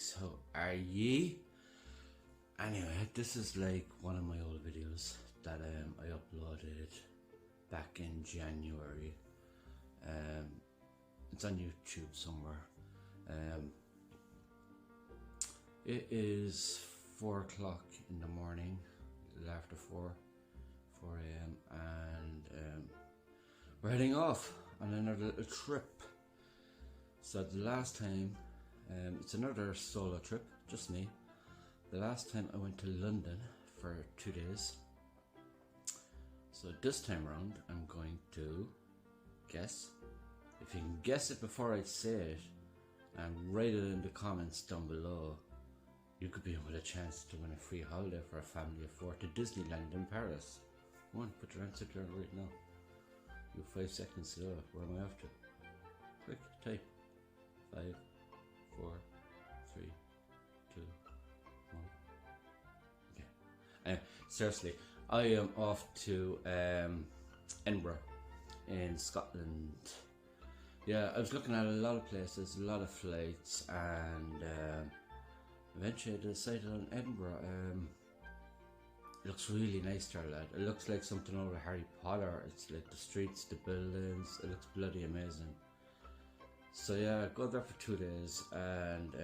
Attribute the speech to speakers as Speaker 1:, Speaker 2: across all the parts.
Speaker 1: guys, how are ye? Anyway, this is like one of my old videos that I uploaded back in January. It's on YouTube somewhere. It is 4 o'clock in the morning, a little after 4 a.m. and we're heading off on another little trip. So the last time, it's another solo trip, just me. The last time I went to London for 2 days. So this time around I'm going to guess. If you can guess it before I say it and write it in the comments down below, you could be in with a chance to win a free holiday for a family of 4 to Disneyland in Paris. Come on, put your answer down right now. You have 5 seconds to go. Where am I off to? Quick, type. 5, 4, 3, 2, 1. Okay. Seriously, I am off to Edinburgh in Scotland. Yeah, I was looking at a lot of places, a lot of flights, and eventually I decided on Edinburgh. It looks really nice there, lad. It looks like something out of Harry Potter. It's like the streets, the buildings. It looks bloody amazing. So yeah, I go there for 2 days, and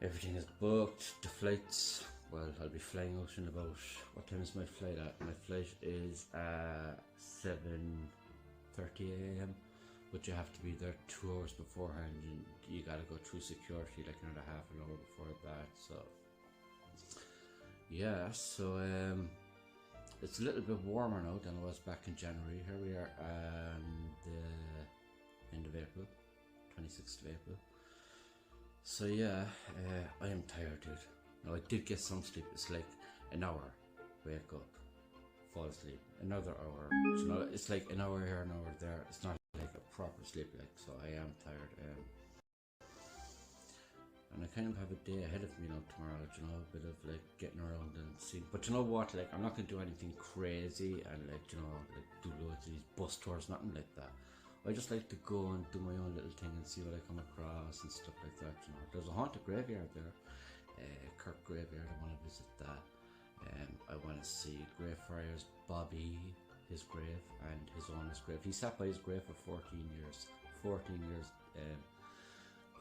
Speaker 1: everything is booked. The flights, well, I'll be flying out in about, what time is my flight at? My flight is 7:30 a.m. but you have to be there 2 hours beforehand, and you gotta go through security like another half an hour before that. So yeah, so it's a little bit warmer now than it was back in January. Here we are on the end of April, 26th of April. So yeah, I am tired, dude. Now I did get some sleep. It's like an hour, wake up, fall asleep, another hour. You know, it's like an hour here, an hour there. It's not like a proper sleep, like, so I am tired. And I kind of have a day ahead of me now tomorrow, you know, a bit of like getting around and seeing. But you know what, like, I'm not going to do anything crazy and like, you know, like do loads of these bus tours, nothing like that. I just like to go and do my own little thing and see what I come across and stuff like that, you know. There's a haunted graveyard there, Kirk Graveyard. I want to visit that. I want to see Greyfriars Bobby, his grave, and his owner's grave. He sat by his grave for 14 years. 14 years.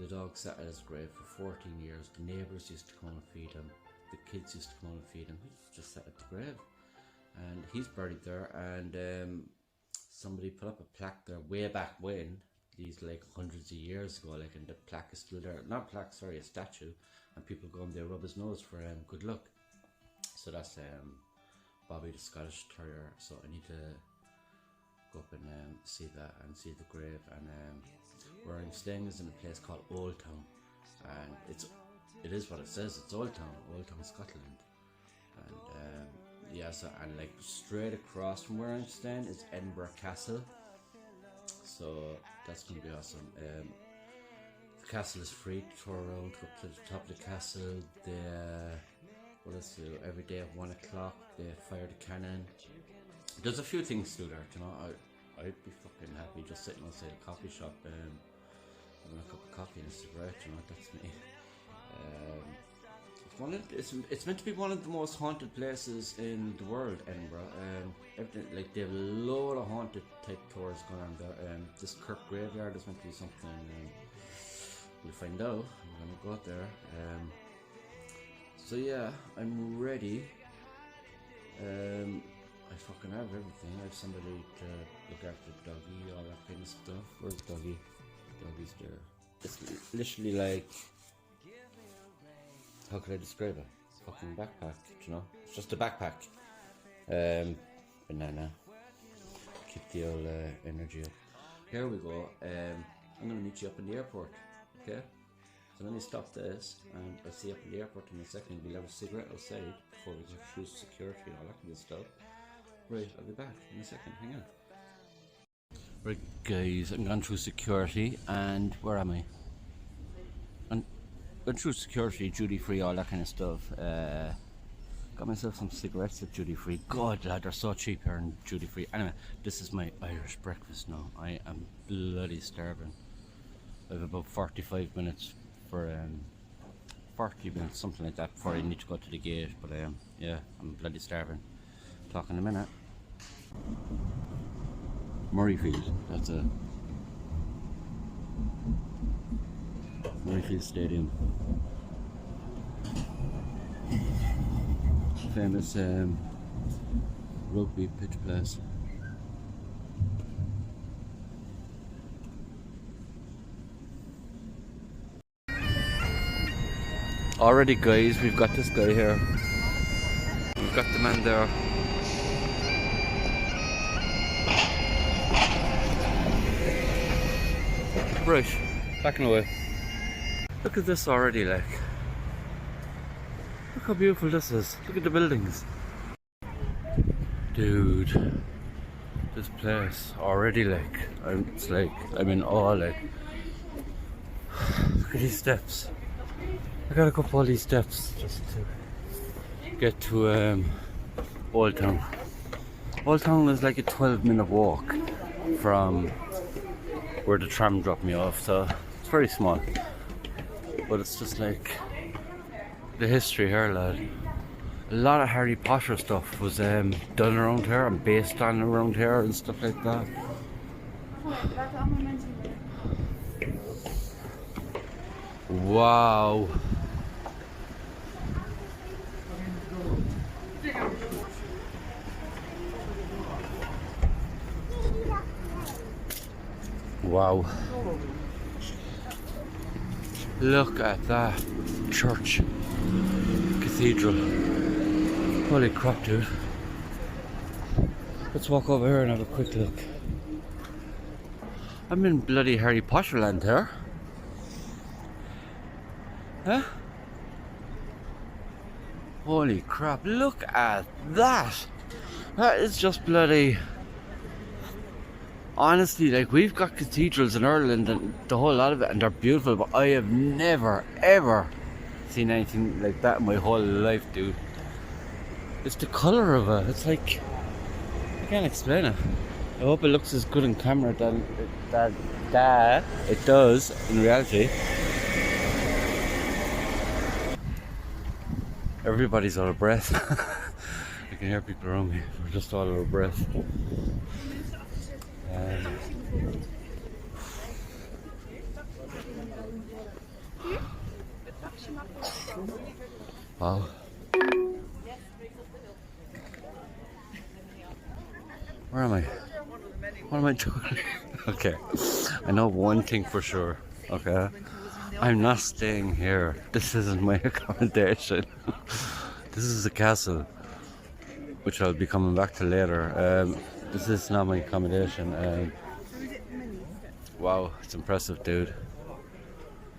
Speaker 1: The dog sat at his grave for 14 years. The neighbours used to come and feed him. The kids used to come and feed him. He just sat at the grave. And he's buried there. And somebody put up a plaque there way back when. These like hundreds of years ago. Like, and the plaque is still there. Not a plaque, sorry, a statue. And people go and they rub his nose for good luck. So that's Bobby the Scottish Terrier. So I need to go up and see that and see the grave. And where I'm staying is in a place called Old Town, and it is what it says. It's Old Town, Scotland. And yeah, so, and like straight across from where I'm staying is Edinburgh Castle. So that's gonna be awesome. The castle is free to tour around, go up to the top of the castle. What else do? Every day at 1 o'clock they fire the cannon. There's a few things to do there, you know. I'd be fucking happy just sitting outside a coffee shop having a cup of coffee and a cigarette, you know. That's me. It's meant to be one of the most haunted places in the world, Edinburgh. Everything, like, they have a load of haunted type tours going on there. This Kirk Graveyard is meant to be something. We'll find out. I'm gonna go out there. So yeah, I'm ready. I fucking have everything. I have somebody to look after the doggy, all that kind of stuff. Where's the doggy? The doggy's there. It's literally like, how could I describe it? Fucking backpack, you know? It's just a backpack. Banana. Keep the old energy up. Here we go. I'm gonna meet you up in the airport, okay? So let me stop this, and I'll see you up in the airport in a second. We'll have a cigarette outside before we go through security and all that kind of stuff. Right, I'll be back in a second, hang on. Right guys, I'm gone through security, and where am I? And went through security, duty free, all that kind of stuff. Got myself some cigarettes at duty free. God, lad, they're so cheap here in duty free. Anyway, this is my Irish breakfast now. I am bloody starving. I have about 45 minutes for 40 minutes, something like that, before I need to go to the gate. But yeah, I'm bloody starving. Talk in a minute. Murrayfield, that's a Murrayfield Stadium. Famous rugby pitch place. Already, guys, we've got this guy here. We've got the man there. Right, backing away. Look at this already, like. Look how beautiful this is. Look at the buildings. Dude, this place already, like, it's like, I'm in awe, like. Look at these steps. I gotta go up all these steps just to get to Old Town. Old Town is like a 12-minute walk from where the tram dropped me off, so it's very small. But it's just like the history here, lad. A lot of Harry Potter stuff was done around here and based on around here and stuff like that. Wow. Wow. Look at that church, cathedral. Holy crap, dude. Let's walk over here and have a quick look. I'm in bloody Harry Potter land here. Huh? Holy crap, look at that! That is just bloody... Honestly, like, we've got cathedrals in Ireland and the whole lot of it, and they're beautiful, but I have never, ever seen anything like that in my whole life, dude. It's the colour of it. It's like... I can't explain it. I hope it looks as good on camera than it does in reality. Everybody's out of breath. I can hear people around me. We're just all out of breath. Wow. Where am I? What am I doing? Okay. I know one thing for sure. Okay. I'm not staying here. This isn't my accommodation. This is a castle, which I'll be coming back to later. This is not my accommodation. Wow, it's impressive, dude.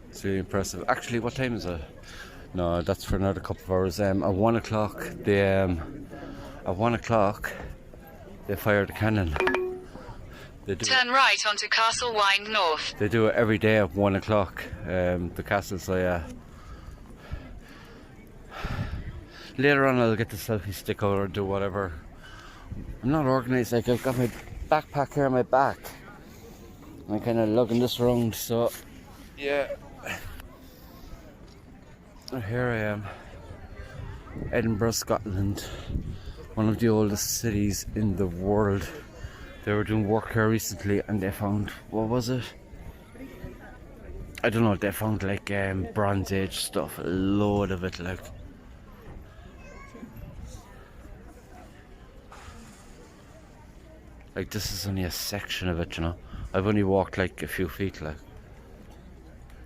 Speaker 1: It's really impressive. Actually, what time is it? No, that's for another couple of hours. At 1 o'clock, they fire the cannon.
Speaker 2: Turn right onto Castle Wind North.
Speaker 1: They do it every day at 1 o'clock. The castle, so yeah. Later on, I'll get the selfie stick out or do whatever. I'm not organised. Like, I've got my backpack here on my back. I'm kind of lugging this around, so yeah. Here I am, Edinburgh, Scotland, one of the oldest cities in the world. They were doing work here recently and they found, what was it? I don't know, they found like Bronze Age stuff, a load of it, like. Like, this is only a section of it, you know. I've only walked like a few feet, like.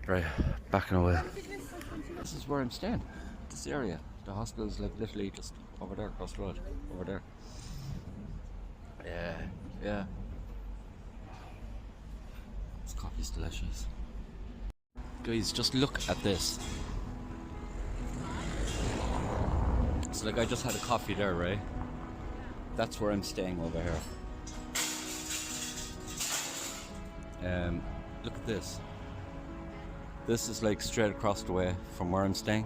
Speaker 1: Right, backing away. This is where I'm staying, this area. The hostel is like literally just over there, across the road, over there. Yeah. This coffee's delicious. Guys, just look at this. So like, I just had a coffee there, right? That's where I'm staying over here. Look at this. This is like straight across the way from where I'm staying.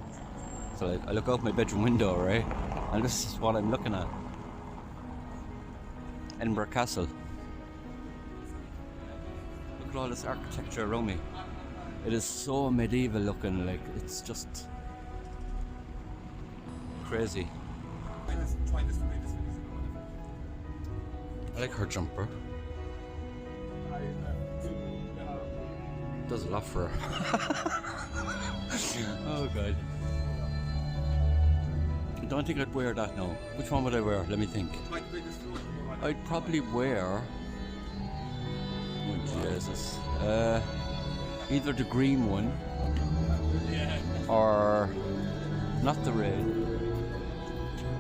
Speaker 1: So like, I look out my bedroom window, right? And this is what I'm looking at. Edinburgh Castle. Look at all this architecture around me. It is so medieval looking, like it's just crazy. I like her jumper. Does a lot for her. Oh god. I don't think I'd wear that now. Which one would I wear? Let me think. I'd probably wear... Oh Jesus. Either the green one or not the red.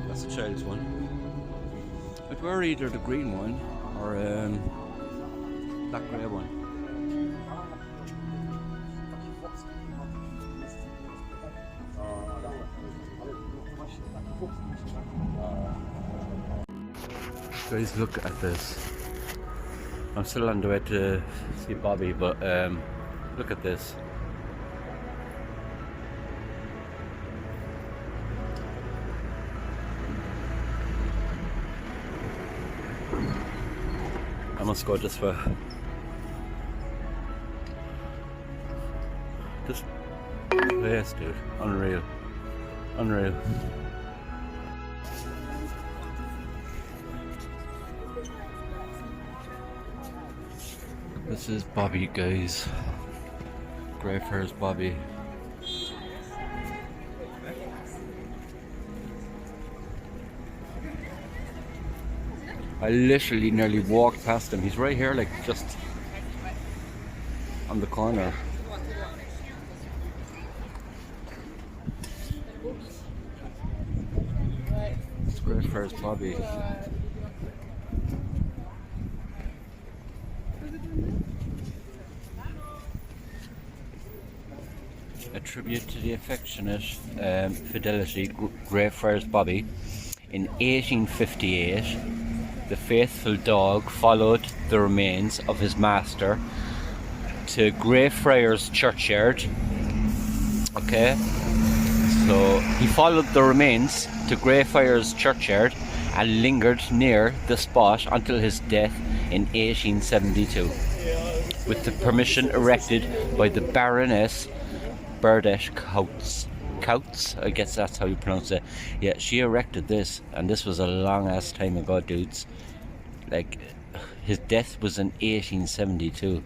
Speaker 1: That's a child's one. I'd wear either the green one or that grey one. Guys, look at this. I'm still on the way to see Bobby, but look at this. I must go this way. This place, dude, unreal. Unreal. This is Bobby, guys. Greyfriars Bobby. I literally nearly walked past him. He's right here, like just on the corner. It's Greyfriars Bobby. A tribute to the affectionate fidelity Greyfriars Bobby. In 1858, the faithful dog followed the remains of his master to Greyfriars churchyard. Okay, so he followed the remains to Greyfriars churchyard and lingered near the spot until his death in 1872, with the permission erected by the Baroness Burdett Coutts, I guess that's how you pronounce it. Yeah, she erected this, and this was a long ass time ago, dudes. Like, his death was in 1872,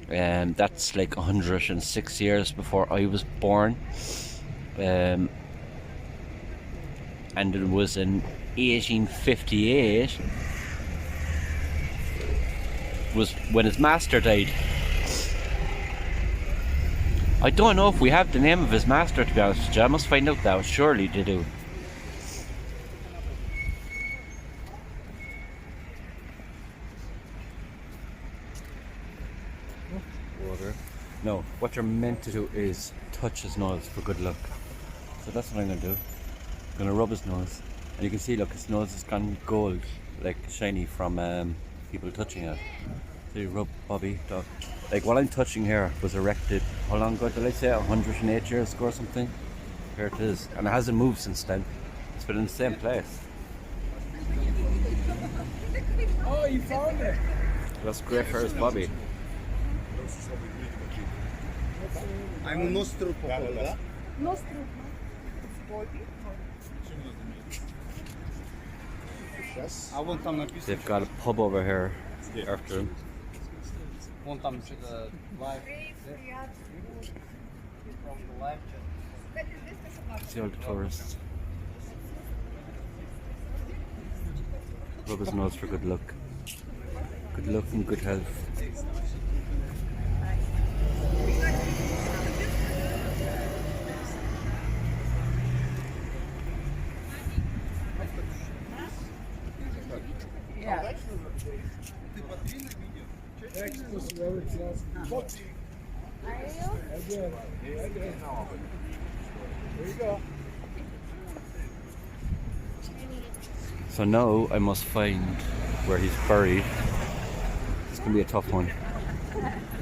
Speaker 1: and that's like 106 years before I was born. And it was in 1858 was when his master died. I don't know if we have the name of his master, to be honest with you. I must find out that. Surely they do. Water. No, what you're meant to do is touch his nose for good luck. So that's what I'm going to do. I'm going to rub his nose. And you can see, look, his nose has gone gold, like shiny from people touching it. So you rub Bobby, dog. Like what I'm touching here was erected, how long ago did I say? 108 years ago or something? Here it is. And it hasn't moved since then. It's been in the same place.
Speaker 3: Oh, you found it!
Speaker 1: That's Greyfriars Bobby.
Speaker 3: I'm nostro popola. Nostro. I want them to
Speaker 1: They've got a pub over here after him.
Speaker 3: want them to the live. From the live chat.
Speaker 1: See all the tourists. Rub his nose for good luck. Good luck and good health. So now I must find where he's buried. It's going to be a tough one.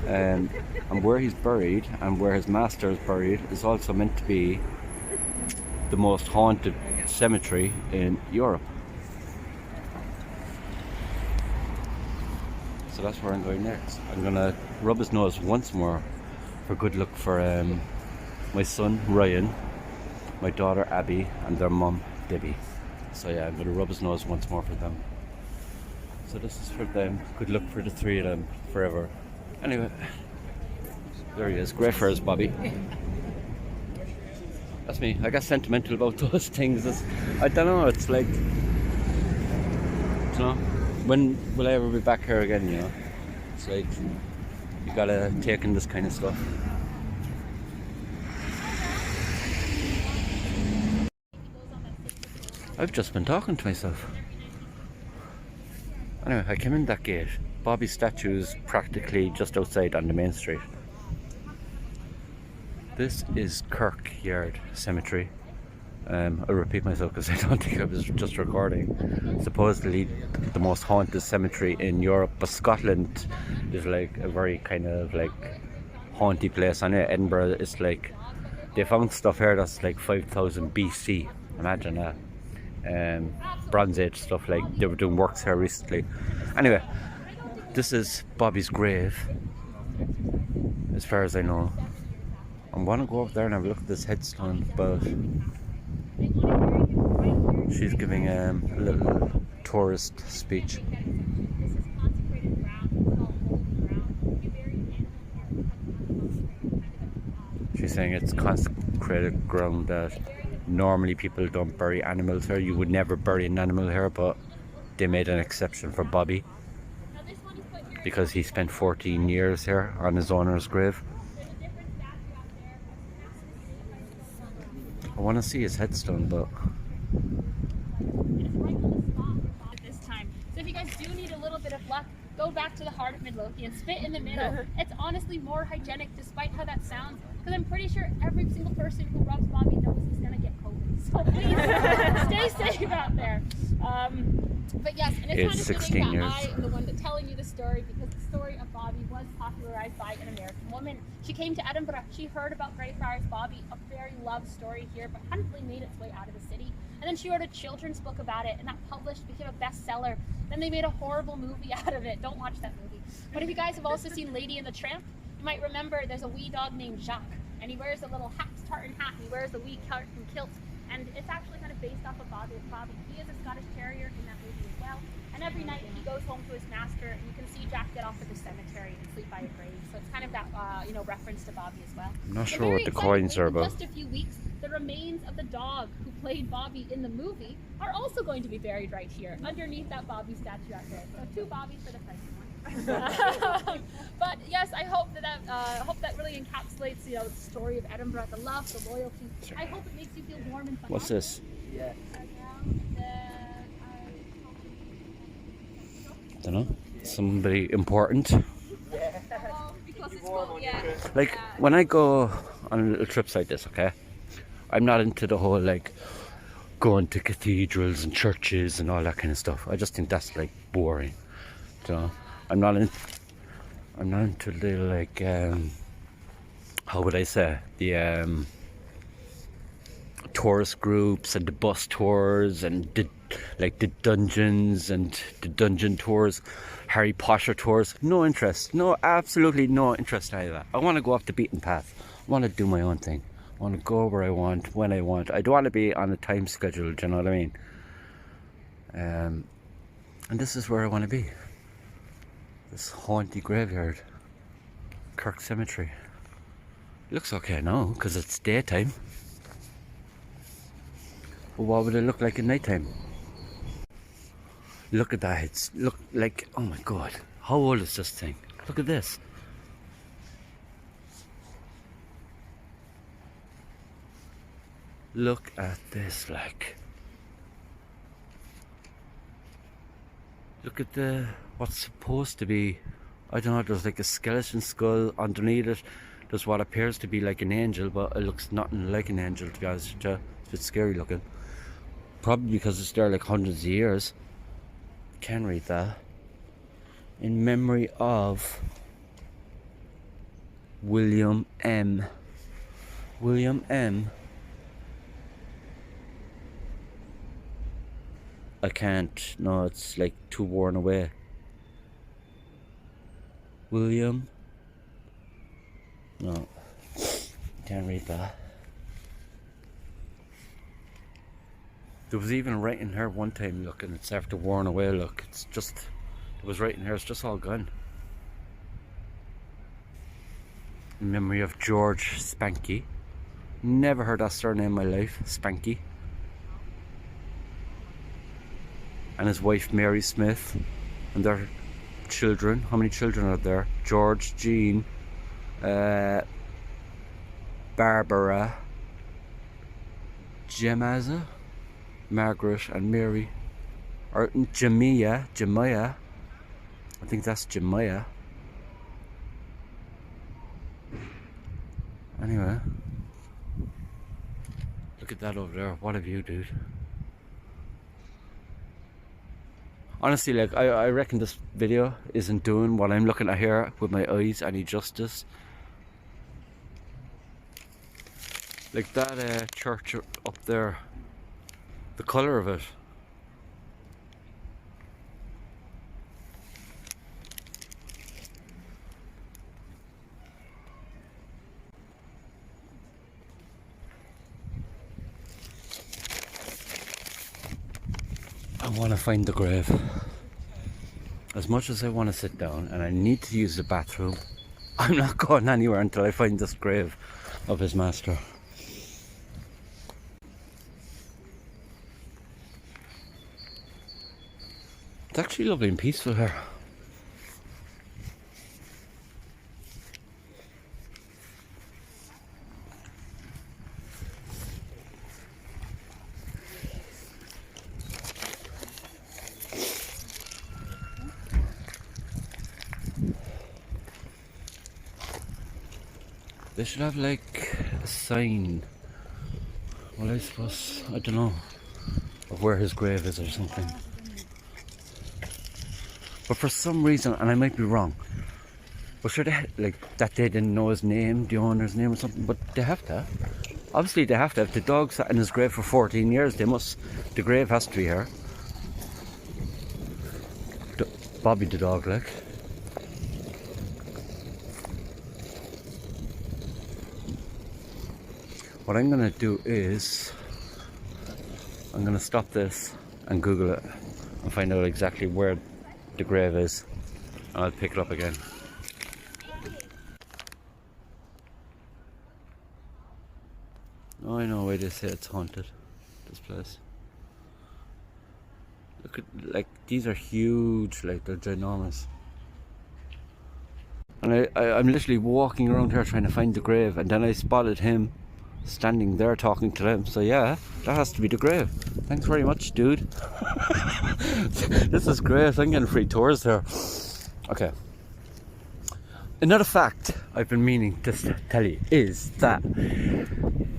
Speaker 1: And where he's buried and where his master is buried is also meant to be the most haunted cemetery in Europe. So that's where I'm going next. I'm going to rub his nose once more for good luck for my son Ryan, my daughter Abby, and their mum Debbie. So yeah, I'm going to rub his nose once more for them. So this is for them. Good luck for the three of them forever. Anyway, there he is. Great for us, Bobby. That's me. I get sentimental about those things. I don't know. It's like, you know, when will I ever be back here again? You know, it's like you gotta take in this kind of stuff. I've just been talking to myself. Anyway, I came in that gate. Bobby's statue is practically just outside on the main street. This is Kirkyard Cemetery. I'll repeat myself because I don't think I was just recording. Supposedly the most haunted cemetery in Europe, but Scotland is like a very kind of like haunted place. I know Edinburgh is like, they found stuff here that's like 5000 BC. Imagine that. Bronze Age stuff, like they were doing works here recently. Anyway, this is Bobby's grave, as far as I know. I'm gonna go up there and have a look at this headstone, but she's giving a little tourist speech. She's saying it's consecrated ground that normally people don't bury animals here. You would never bury an animal here, but they made an exception for Bobby because he spent 14 years here on his owner's grave. I want to see his headstone, but
Speaker 4: at this time. So if you guys do need a little bit of luck, go back to the heart of Midlothian, spit in the middle. It's honestly more hygienic despite how that sounds, because I'm pretty sure every single person who rubs Bobby knows he's gonna get COVID. So please stay safe out there. But yes, and it's kind of fitting that I am the one that's telling you the story, because the story of Bobby was popularized by an American woman. She came to Edinburgh, she heard about Greyfriars Bobby, a very loved story here, but hadn't really made its way out of the city. And then she wrote a children's book about it, and that published, became a bestseller. Then they made a horrible movie out of it. Don't watch that movie. But if you guys have also seen Lady and the Tramp, you might remember there's a wee dog named Jacques, and he wears a little tartan hat, and he wears a wee tartan kilt, and it's actually kind of based off of Bobby. He is a Scottish Terrier in that movie as well. And every night he goes home to his master, and you can see Jack get off at the cemetery and sleep by a grave. So it's kind of that, reference to Bobby as well.
Speaker 1: I'm not sure what the coins are about.
Speaker 4: In just a few weeks, the remains of the dog who played Bobby in the movie are also going to be buried right here, underneath that Bobby statue out there. So 2 Bobbies for the price of 1. But yes, I hope that really encapsulates, the story of Edinburgh, the love, the loyalty. I hope it makes you feel warm and fun.
Speaker 1: What's this?
Speaker 3: Yeah.
Speaker 1: I don't know. Somebody important. Like when I go on little trips like this, okay, I'm not into the whole like going to cathedrals and churches and all that kind of stuff. I just think that's like boring. I'm not into the like how would I say, the tourist groups and the bus tours and the dungeons and the dungeon tours, Harry Potter tours. No interest. No, absolutely no interest in any of that. I want to go off the beaten path. I want to do my own thing. I want to go where I want, when I want. I don't want to be on a time schedule, do you know what I mean? And this is where I want to be. This haunted graveyard. Kirk Cemetery. It looks okay now, because it's daytime. But what would it look like at night time? Look at that. It's look like, oh my god, how old is this thing? Look at this. Look at this, like. Look at the, what's supposed to be, I don't know, there's like a skeleton skull underneath it. There's what appears to be like an angel, but it looks nothing like an angel, to be honest with you. It's a bit scary looking. Probably because it's there like hundreds of years. Can read that. In memory of William M. William M. I can't. No, it's like too worn away. William. No. Can't read that. There was even writing here one time, look, and it's after worn away, look. It's just, it was writing here, it's just all gone. In memory of George Spanky. Never heard that surname in my life, Spanky. And his wife Mary Smith. And their children. How many children are there? George, Jean, Barbara, Jemaza, Margaret and Mary. Or Jemiah. I think that's Jemiah. Anyway. Look at that over there. What a view, dude. Honestly, like, I reckon this video isn't doing what I'm looking at here with my eyes any justice. Like that church up there, the colour of it. I want to find the grave. As much as I want to sit down and I need to use the bathroom, I'm not going anywhere until I find this grave of his master. It's actually lovely and peaceful here. They should have like a sign, well, I suppose, I don't know, of where his grave is or something. But for some reason, and I might be wrong, but sure they, like, that they didn't know his name, the owner's name or something, but they have to. Obviously they have to. If the dog sat in his grave for 14 years, they must, the grave has to be here. Bobby the dog, like. What I'm gonna do is, I'm gonna stop this and Google it and find out exactly where the grave is. And I'll pick it up again. Oh, I know why they say it's haunted, this place. Look at, like, these are huge, like, they're ginormous. And I'm literally walking around here trying to find the grave, and then I spotted him standing there talking to them. So yeah, that has to be the grave. Thanks very much, dude. This is great. I'm getting free tours here. Okay. Another fact I've been meaning to tell you is that,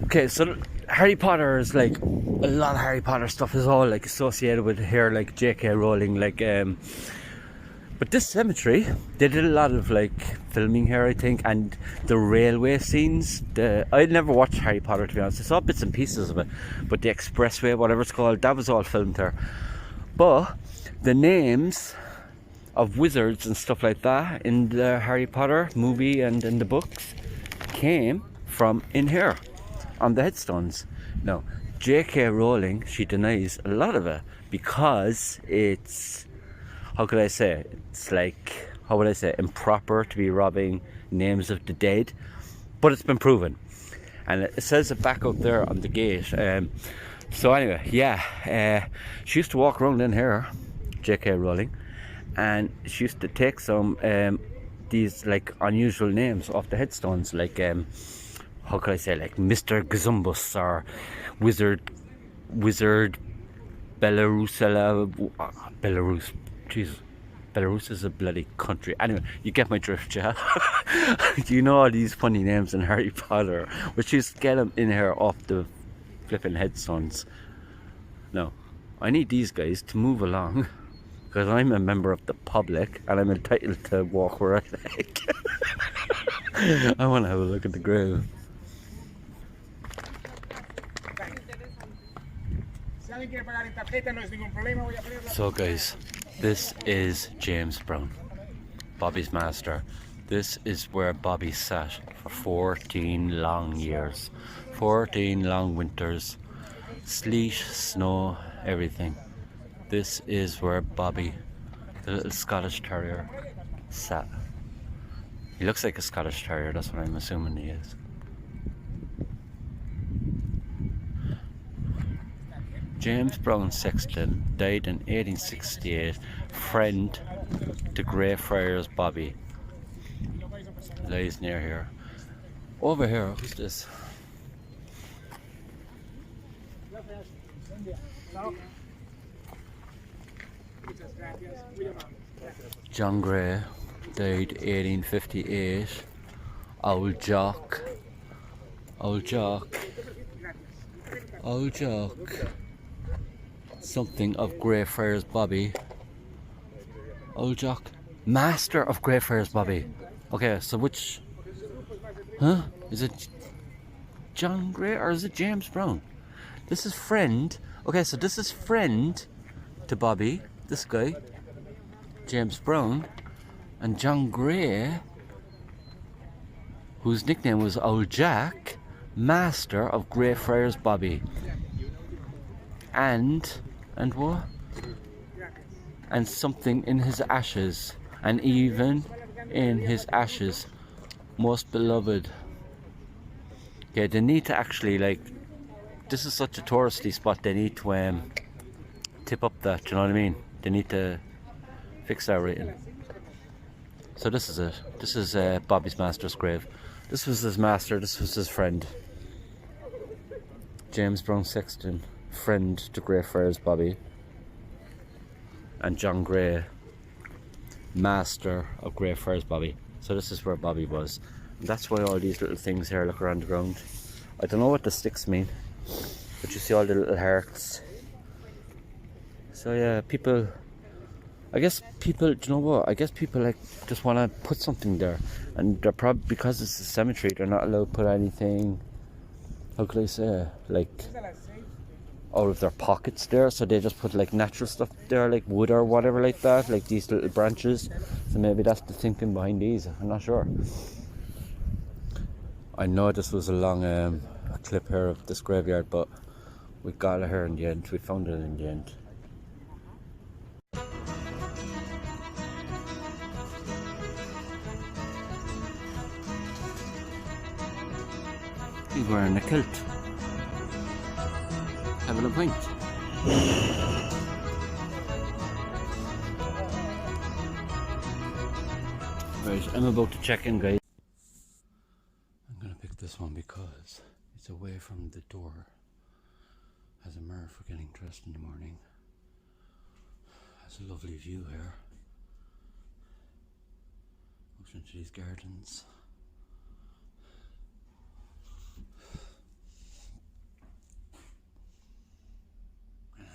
Speaker 1: okay, so Harry Potter is like, a lot of Harry Potter stuff is all like associated with here, like J.K. Rowling, like but this cemetery, they did a lot of like filming here, I think, and the railway scenes. I'd never watched Harry Potter, to be honest. I saw bits and pieces of it, but the expressway, whatever it's called, that was all filmed there. But the names of wizards and stuff like that in the Harry Potter movie and in the books came from in here on the headstones. Now, J.K. Rowling, she denies a lot of it because it's, how could I say, it's like, how would I say, improper to be robbing names of the dead, but it's been proven, and it says it back up there on the gate. So anyway, yeah, she used to walk around in here, J.K. Rowling, and she used to take some these like unusual names off the headstones, like how could I say, like Mr. Gazumbus or Wizard Belarus. Jesus, Belarus is a bloody country. Anyway, you get my drift, yeah? You know all these funny names in Harry Potter, which is get them in here off the flipping headstones. No, I need these guys to move along because I'm a member of the public and I'm entitled to walk where I like. I want to have a look at the grave. So guys, this is James Brown, Bobby's master. This is where Bobby sat for 14 long years. 14 long winters. Sleet, snow, everything. This is where Bobby, the little Scottish Terrier, sat. He looks like a Scottish Terrier, that's what I'm assuming he is. James Brown Sexton died in 1868, friend to Greyfriars Bobby. Lies near here. Over here, who's this? John Gray died 1858. Old Jock. Old Jock. Old Jock. Something of Greyfriars Bobby. Old Jock. Master of Greyfriars Bobby. Okay, so which... Huh? Is it John Gray or is it James Brown? This is friend. Okay, so this is friend to Bobby, this guy, James Brown, and John Gray, whose nickname was Old Jack, master of Greyfriars Bobby. And what? And something in his ashes, and even in his ashes, most beloved. Okay, they need to actually, like, this is such a touristy spot, they need to tip up that, you know what I mean? They need to fix that rating. So this is it. This is Bobby's master's grave. This was his master, this was his friend. James Brown Sexton, friend to Greyfriars Bobby. And John Gray, master of Greyfriars Bobby. So this is where Bobby was. And that's why all these little things here look around the ground. I don't know what the sticks mean, but you see all the little hearts. So yeah, people, I guess people, do you know what? I guess people like just want to put something there, and they're probably, because it's a cemetery, they're not allowed to put anything, how could I say, like out of their pockets there, so they just put like natural stuff there, like wood or whatever like that, like these little branches. So maybe that's the thinking behind these, I'm not sure. I know this was a long clip here of this graveyard, but we got it here in the end, we found it in the end. He's wearing a kilt. Having a pint. Right, I'm about to check in, guys. I'm gonna pick this one because it's away from the door. Has a mirror for getting dressed in the morning. Has a lovely view here. Looks into these gardens.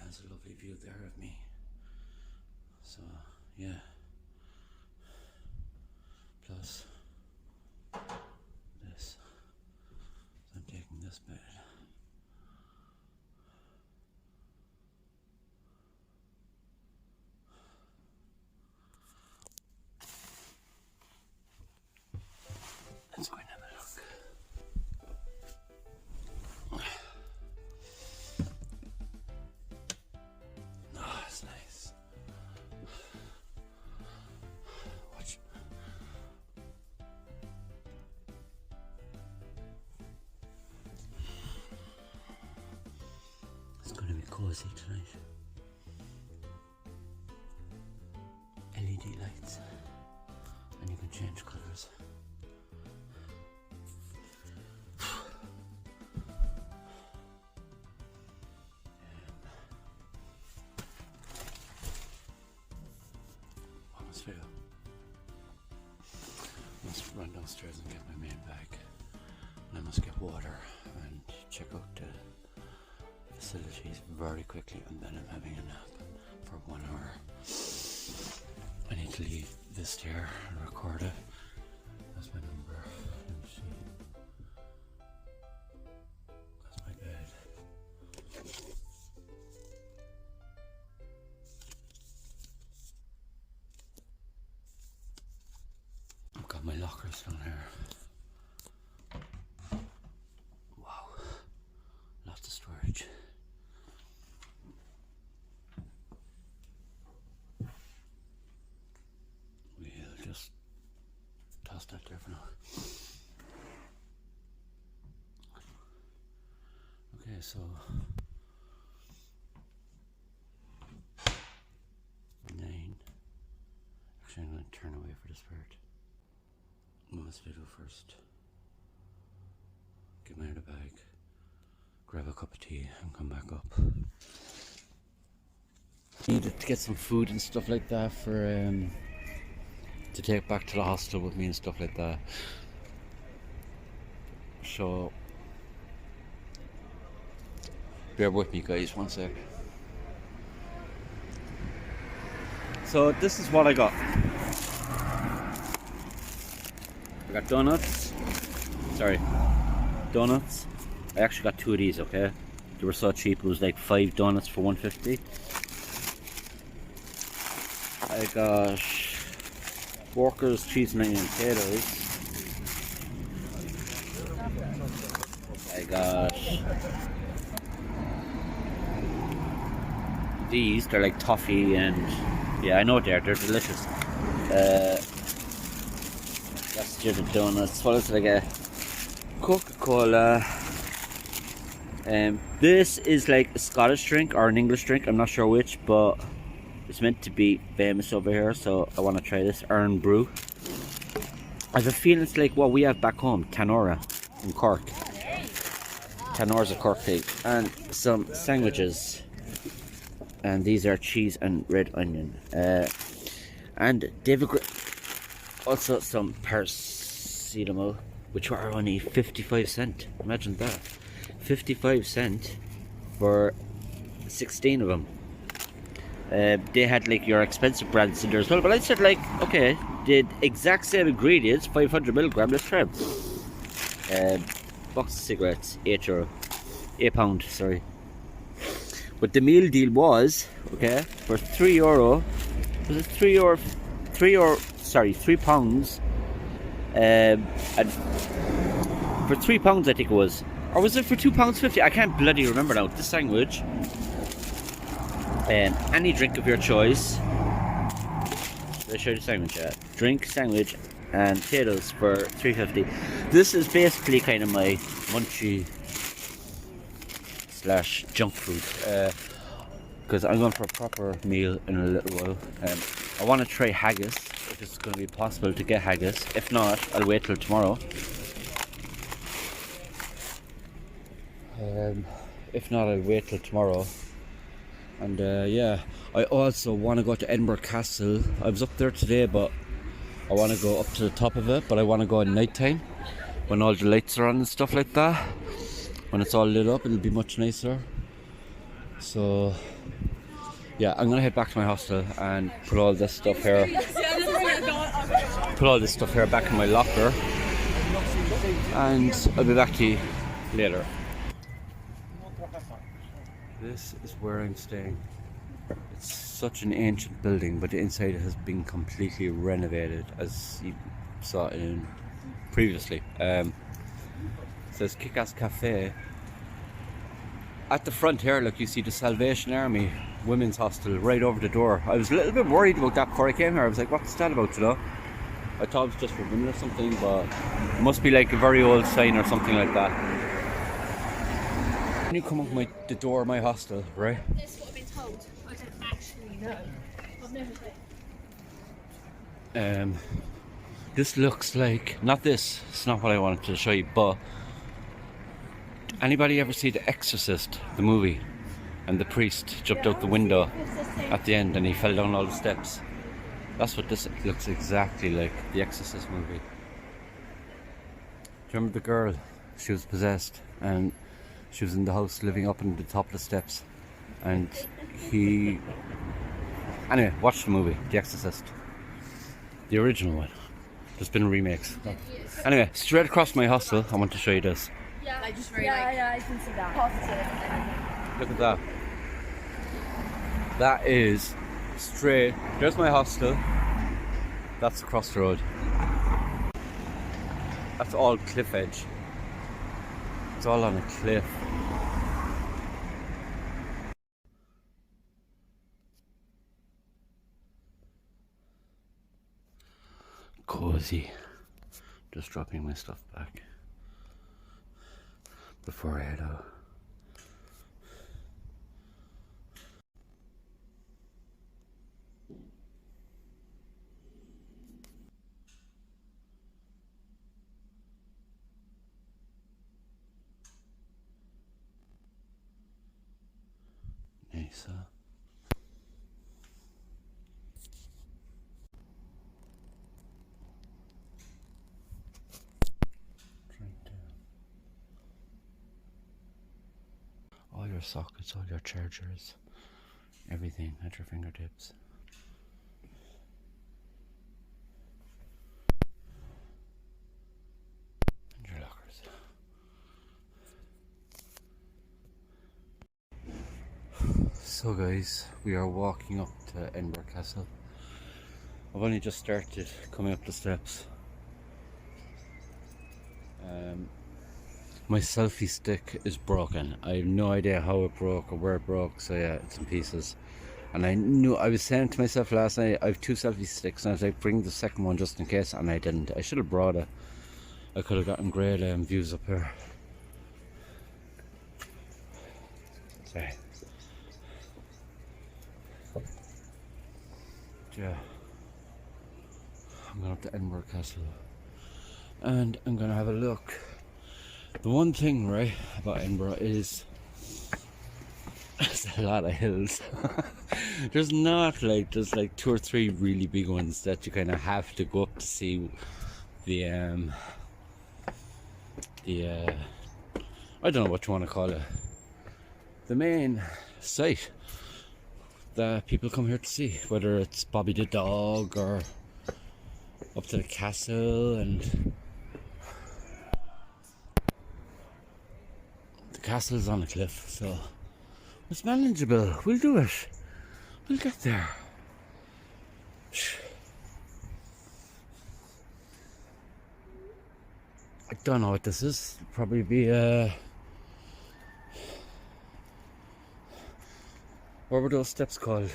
Speaker 1: Has a lovely view there of me. So yeah, plus this, I'm taking this bed. Let's go and have a look. Cozy tonight. LED lights, and you can change colours. Almost fail. I must run downstairs and get my main bag, and I must get water and check out the facilities very quickly, and then I'm having a nap for 1 hour. I need to leave this here and record it. That's my number. Let me see. That's my bed. I've got my lockers down here. Wow, lots of storage. We'll just toss that there for now. Okay, so 9. Actually, I'm going to turn away for this part. What must I do first? Get me out of the bag, grab a cup of tea, and come back up. Needed to get some food and stuff like that for to take back to the hostel with me and stuff like that. So bear with me, guys, one sec. So this is what I got. I got donuts. Sorry, donuts. I actually got 2 of these, okay? They were so cheap, it was like 5 donuts for $1.50. I got Walker's cheese and onion potatoes. I got these, they're like toffee and yeah, I know they're delicious. That's the other donuts. What else did I get? Coca-Cola. This is like a Scottish drink or an English drink, I'm not sure which, but it's meant to be famous over here, so I want to try this. Iron Brew. I have a feeling it's like what we have back home, Tanora in Cork. Tanora's a Cork thing. And some sandwiches. And these are cheese and red onion. And David also some paracetamol, which were only 55 cents. Imagine that. 55 cents for 16 of them. They had like your expensive brands in there as well, but I said like, okay, the exact same ingredients, 500 milligram, let's try them. Box of cigarettes, €8, £8, sorry. But the meal deal was, okay, for €3, was it £3, and for £3 I think it was, or was it for £2.50? I can't bloody remember now. This sandwich, any drink of your choice. Did I show you the sandwich yet? Drink, sandwich, and potatoes for $3.50. This is basically kind of my munchy / junk food, because I'm going for a proper meal in a little while. I want to try haggis, if it's going to be possible to get haggis. If not, I'll wait till tomorrow. And yeah, I also want to go to Edinburgh Castle. I was up there today, but I want to go up to the top of it, but I want to go at night time when all the lights are on and stuff like that. When it's all lit up, it'll be much nicer. So yeah, I'm gonna head back to my hostel and put all this stuff here back in my locker, and I'll be back to you later. This is where I'm staying. It's such an ancient building, but the inside has been completely renovated, as you saw in previously. It says Kick-Ass Cafe. At the front here, look, you see the Salvation Army Women's Hostel right over the door. I was a little bit worried about that before I came here. I was like, what's that about, you know? I thought it was just for women or something, but it must be like a very old sign or something like that. When you come up the door of my hostel, right?
Speaker 4: This is what I've been told. I don't actually know. I've never been.
Speaker 1: This looks like, not this, it's not what I wanted to show you, but anybody ever see The Exorcist, the movie, and the priest jumped out the window at the end and he fell down all the steps? That's what this looks exactly like, The Exorcist movie. Do you remember the girl? She was possessed and she was in the house living up on the top of the steps, and anyway, watch the movie, The Exorcist, the original one. There's been remakes. Anyway, straight across my hostel, I want to show you this.
Speaker 4: Yeah,
Speaker 5: I just I can see that. Positive.
Speaker 1: Look at that. That is straight. There's my hostel. That's across the road. That's all cliff edge. It's all on a cliff. Cozy. Just dropping my stuff back before I head out. Nice, huh? All your sockets, all your chargers, everything at your fingertips. And your lockers. So guys, we are walking up to Edinburgh Castle. I've only just started coming up the steps. My selfie stick is broken. I have no idea how it broke or where it broke, so yeah, it's in pieces. And I was saying to myself last night, I have 2 selfie sticks and I was like, bring the second one just in case, and I didn't. I should have brought it. I could have gotten great views up here. Sorry. Yeah. I'm going up to Edinburgh Castle and I'm going to have a look. The one thing, right, about Edinburgh is there's a lot of hills. There's not like, there's like 2 or 3 really big ones that you kind of have to go up to see the I don't know what you want to call it, the main site that people come here to see, whether it's Bobby the Dog or up to the castle. And the castle's on a cliff, so it's manageable. We'll do it. We'll get there. I don't know what this is. It'll probably be what were those steps called?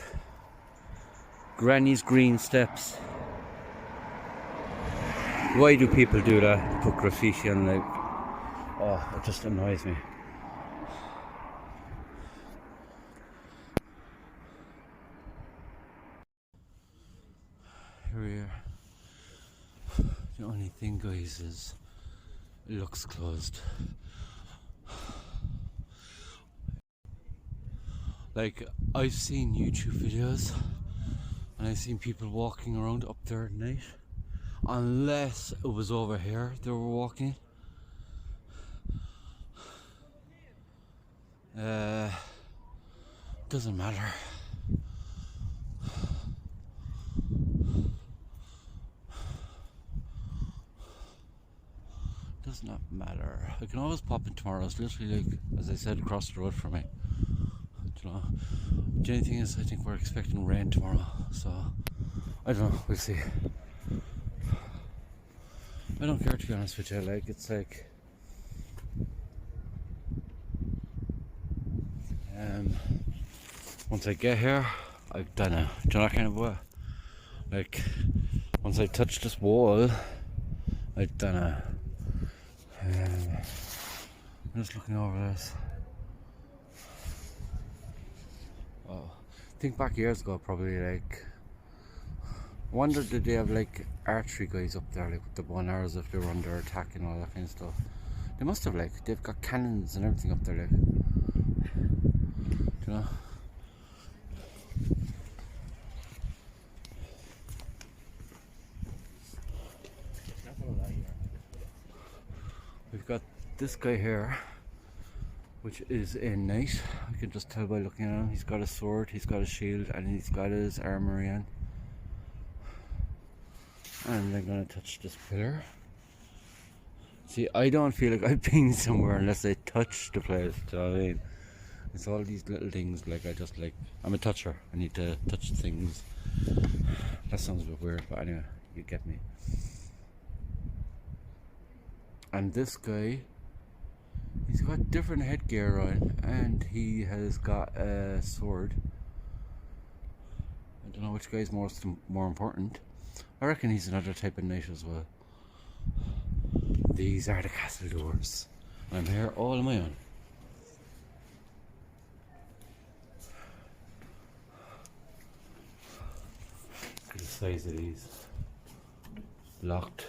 Speaker 1: Granny's Green Steps. Why do people do that? Put graffiti on, like, oh, it just annoys me. Here we are. The only thing, guys, is it looks closed. Like, I've seen YouTube videos and I've seen people walking around up there at night. Unless it was over here they were walking. Doesn't matter. Does not matter. I can always pop in tomorrow. It's literally, like, as I said, across the road from me. You know, the only thing is, I think we're expecting rain tomorrow, so I don't know, we'll see. I don't care, to be honest with you. Like, it's like once I get here, I've done it. Do you know that kind of way? Like, once I touch this wall, I've done it. I'm just looking over this. Oh, think back years ago, probably, like, I wonder did they have like archery guys up there, like with the bow and arrows, if they were under attack and all that kind of stuff. They must have, like, they've got cannons and everything up there, like, you know. We've got this guy here, which is a knight. I can just tell by looking at him. He's got a sword, he's got a shield, and he's got his armour in. And I'm gonna touch this pillar. See, I don't feel like I've been somewhere unless I touch the place, do you know what I mean? It's all these little things, like, I just, like, I'm a toucher. I need to touch things. That sounds a bit weird, but anyway, you get me. And this guy, he's got different headgear on, and he has got a sword. I don't know which guy is more important. I reckon he's another type of knight as well. These are the castle doors. I'm here all on my own. Look at the size of these. Locked.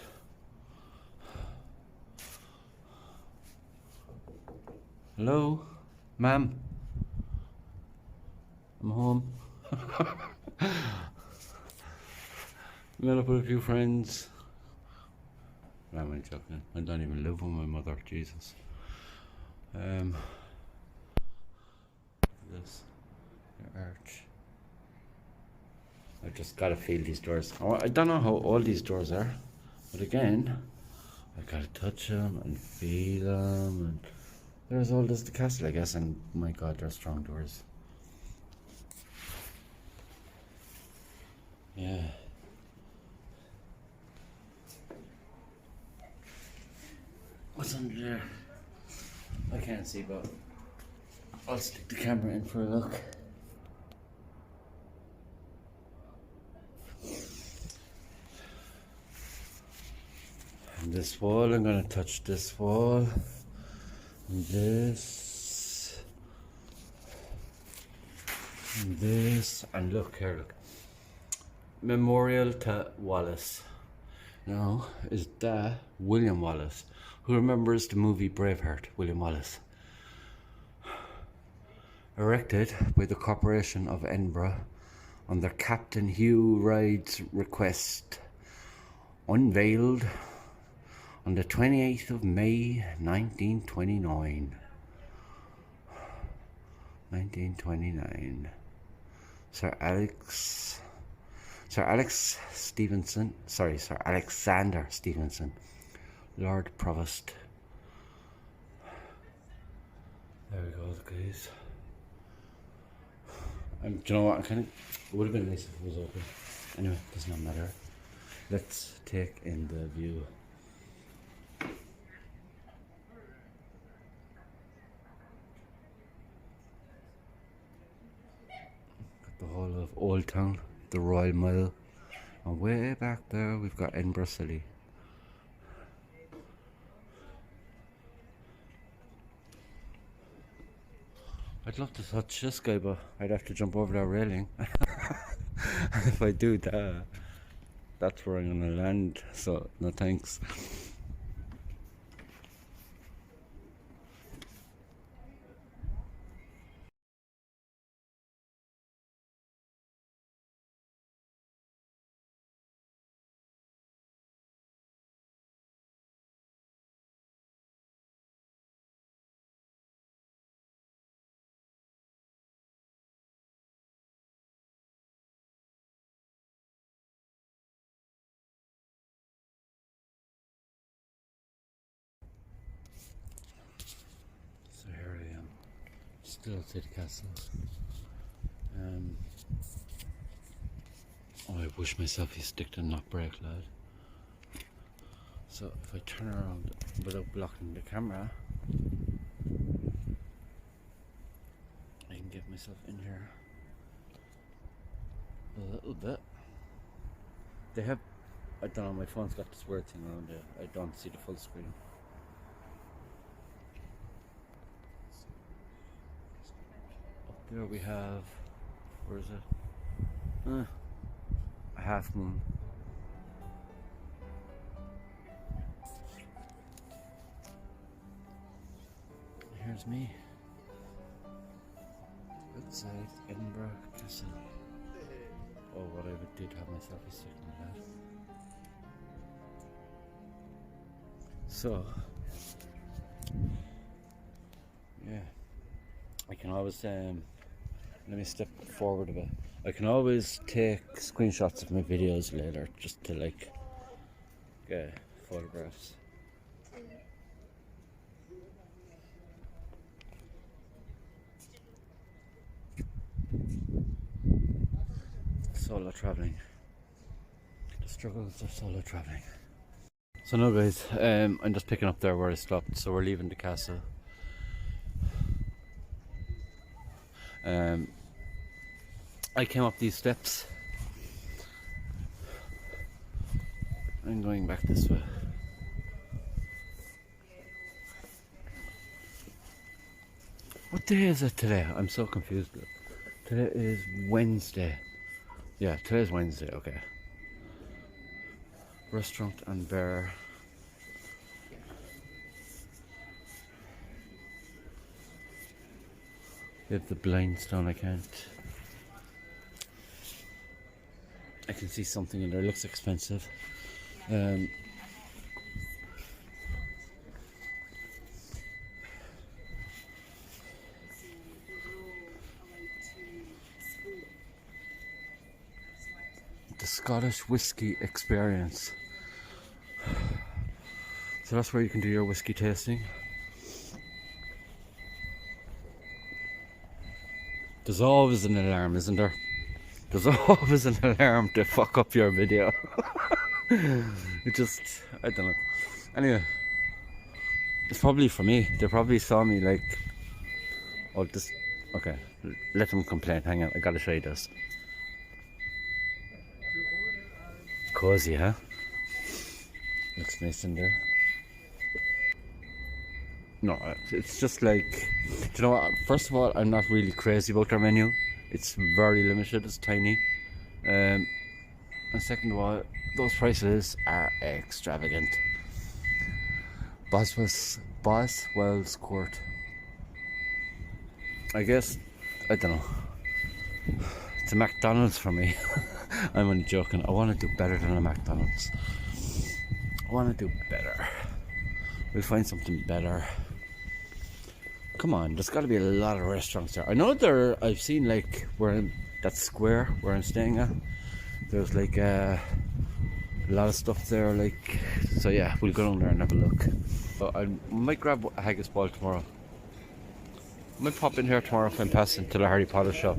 Speaker 1: Hello, ma'am. I'm home. Met up with a few friends. I'm only joking. I don't even live with my mother. Jesus. This the arch. I just gotta feel these doors. I don't know how old these doors are, but again, I gotta touch them and feel them, and they're as old as the castle, I guess. And my God, they're strong doors. Yeah. What's under there? I can't see, but I'll stick the camera in for a look. And this wall, I'm gonna touch this wall. And this. And this. And look here, look. Memorial to Wallace. Now, is that William Wallace? Who remembers the movie Braveheart? William Wallace. Erected by the Corporation of Edinburgh under Captain Hugh Ride's request. Unveiled on the 28th of May 1929. 1929. Sir Alexander Stevenson, Lord Provost. There we go, guys. Do you know what? It would have been nice if it was open. Anyway, does not matter. Let's take in the view. Got the whole of Old Town, the Royal Mile, and way back there we've got Edinburgh City. I'd love to touch this guy, but I'd have to jump over that railing. If I do that, that's where I'm gonna land, so no thanks. So here I am, still outside the castle. Oh, I wish myself you stick to not break, lad. So if I turn around without blocking the camera, I can get myself in here a little bit. They have, I don't know, my phone's got this weird thing around it. I don't see the full screen. Up there we have, where is it? A half moon. Here's me outside Edinburgh Castle. Oh, what I did have my selfie stick in that. So, yeah, I can always let me step forward a bit. I can always take screenshots of my videos later, just to like get photographs. Solo traveling. The struggles of solo traveling. So no guys, I'm just picking up there where I stopped, so we're leaving the castle. I came up these steps. I'm going back this way. What day is it today? I'm so confused. Today is Wednesday. Yeah, today's Wednesday, okay. Restaurant and bar. They have the blinds down, I can't. I can see something in there, it looks expensive. The Scottish Whiskey Experience. So that's where you can do your whiskey tasting. There's always an alarm, isn't there? There's always an alarm to fuck up your video. It just, I don't know. Anyway, it's probably for me. They probably saw me like, oh, this, okay, let them complain. Hang on, I gotta show you this. Cozy, huh? Looks nice in there. No, it's just like, do you know what? First of all, I'm not really crazy about their menu. It's very limited, it's tiny. And second of all, those prices are extravagant. Boswell's Court. I guess, I don't know. It's a McDonald's for me. I'm only joking. I want to do better than a McDonald's. I want to do better. We'll find something better. Come on, there's got to be a lot of restaurants there. I know there. I've seen like where in that square where I'm staying at. There's like a lot of stuff there. Like, so yeah, we'll go down there and have a look. But I might grab a haggis ball tomorrow. I might pop in here tomorrow if I'm passing to the Harry Potter shop.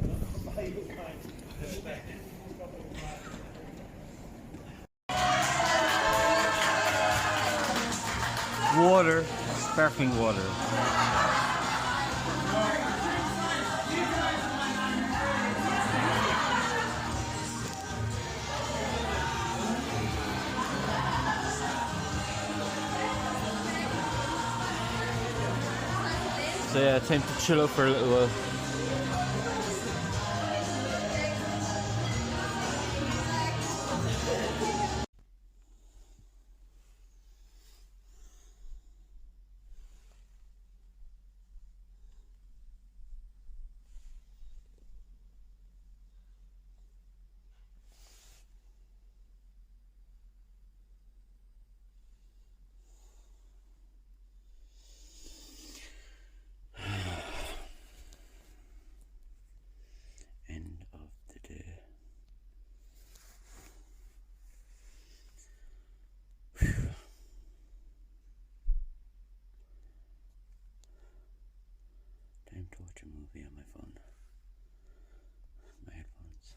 Speaker 1: Water, sparkling water. So yeah, time to chill out for a little while. Time to watch a movie on my phone. My headphones.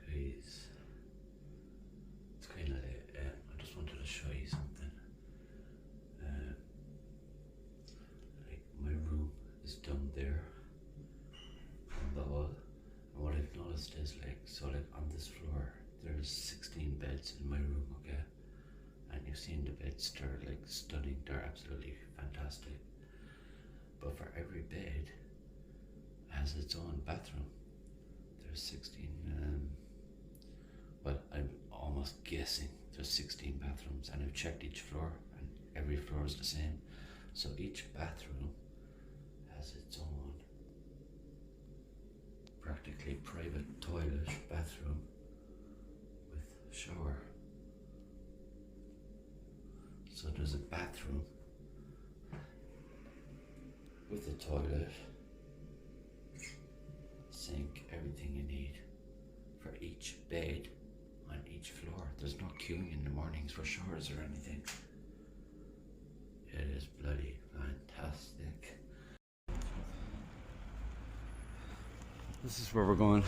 Speaker 1: Guys, it's kind of late. I just wanted to show you something. Like my room is down there on the wall. And what I've noticed is like, so like on this floor, there's 16 beds in my room, okay? And you've seen the beds, they're like stunning, they're absolutely fantastic. But for every bed has its own bathroom. There's 16, well, I'm almost guessing there's 16 bathrooms, and I've checked each floor and every floor is the same. So each bathroom has its own practically private toilet, bathroom with shower. So there's a bathroom with a toilet, sink, everything you need for each bed on each floor. There's no queuing in the mornings for showers or anything. It is bloody fantastic. Fantastic. This is where we're going.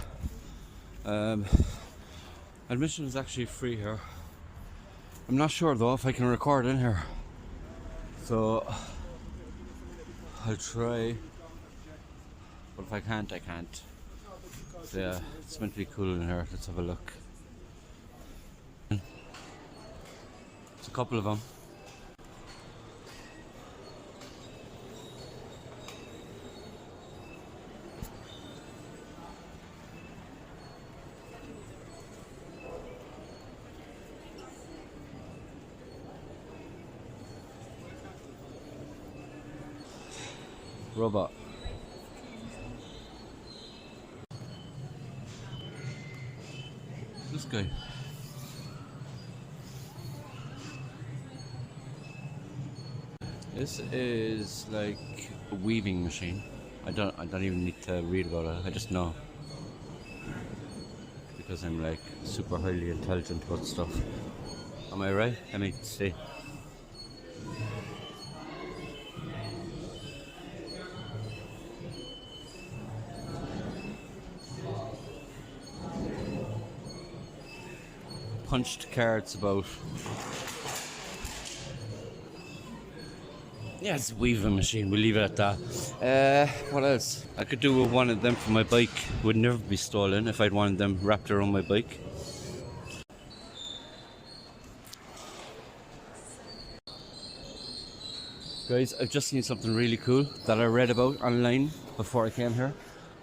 Speaker 1: Admission is actually free here. I'm not sure though if I can record in here, so I'll try, but if I can't, I can't. So yeah, it's meant to be cool in here. Let's have a look. It's a couple of them. Robot. This guy. This is like a weaving machine. I don't even need to read about it. I just know because I'm like super highly intelligent about stuff. Am I right? Let me see. Punched cards about. Yeah, it's a weaving machine. We'll leave it at that. What else? I could do with one of them for my bike. Would never be stolen if I'd wanted them wrapped around my bike. Guys, I've just seen something really cool that I read about online before I came here.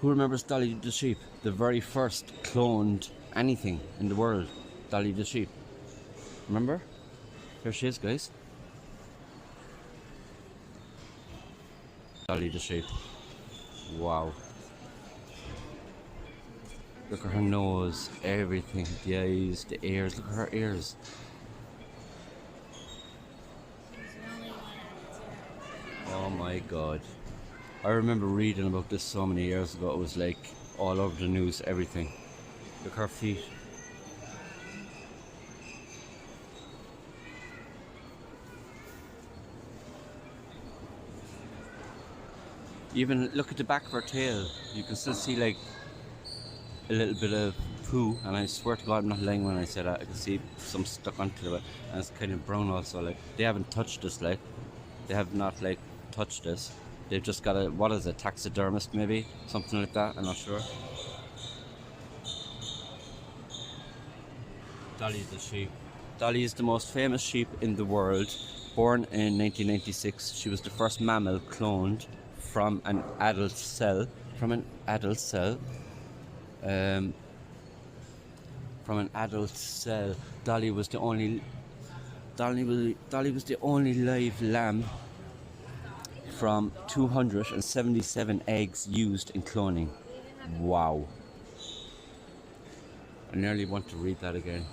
Speaker 1: Who remembers Dolly the sheep? The very first cloned anything in the world. Dolly the sheep. Remember? Here she is, guys. Dolly the sheep. Wow. Look at her nose, everything. The eyes, the ears. Look at her ears. Oh my god. I remember reading about this so many years ago. It was like all over the news, everything. Look at her feet. Even look at the back of her tail. You can still see like a little bit of poo, and I swear to God I'm not lying when I say that. I can see some stuck onto it, and it's kind of brown also. Like they haven't touched this, like they have not like touched this. They've just got a, what is it, taxidermist maybe? Something like that, I'm not sure. Dolly the sheep. Dolly is the most famous sheep in the world. Born in 1996, she was the first mammal cloned from an adult cell. From an adult cell. Dolly was the only live lamb from 277 eggs used in cloning. Wow. I nearly want to read that again.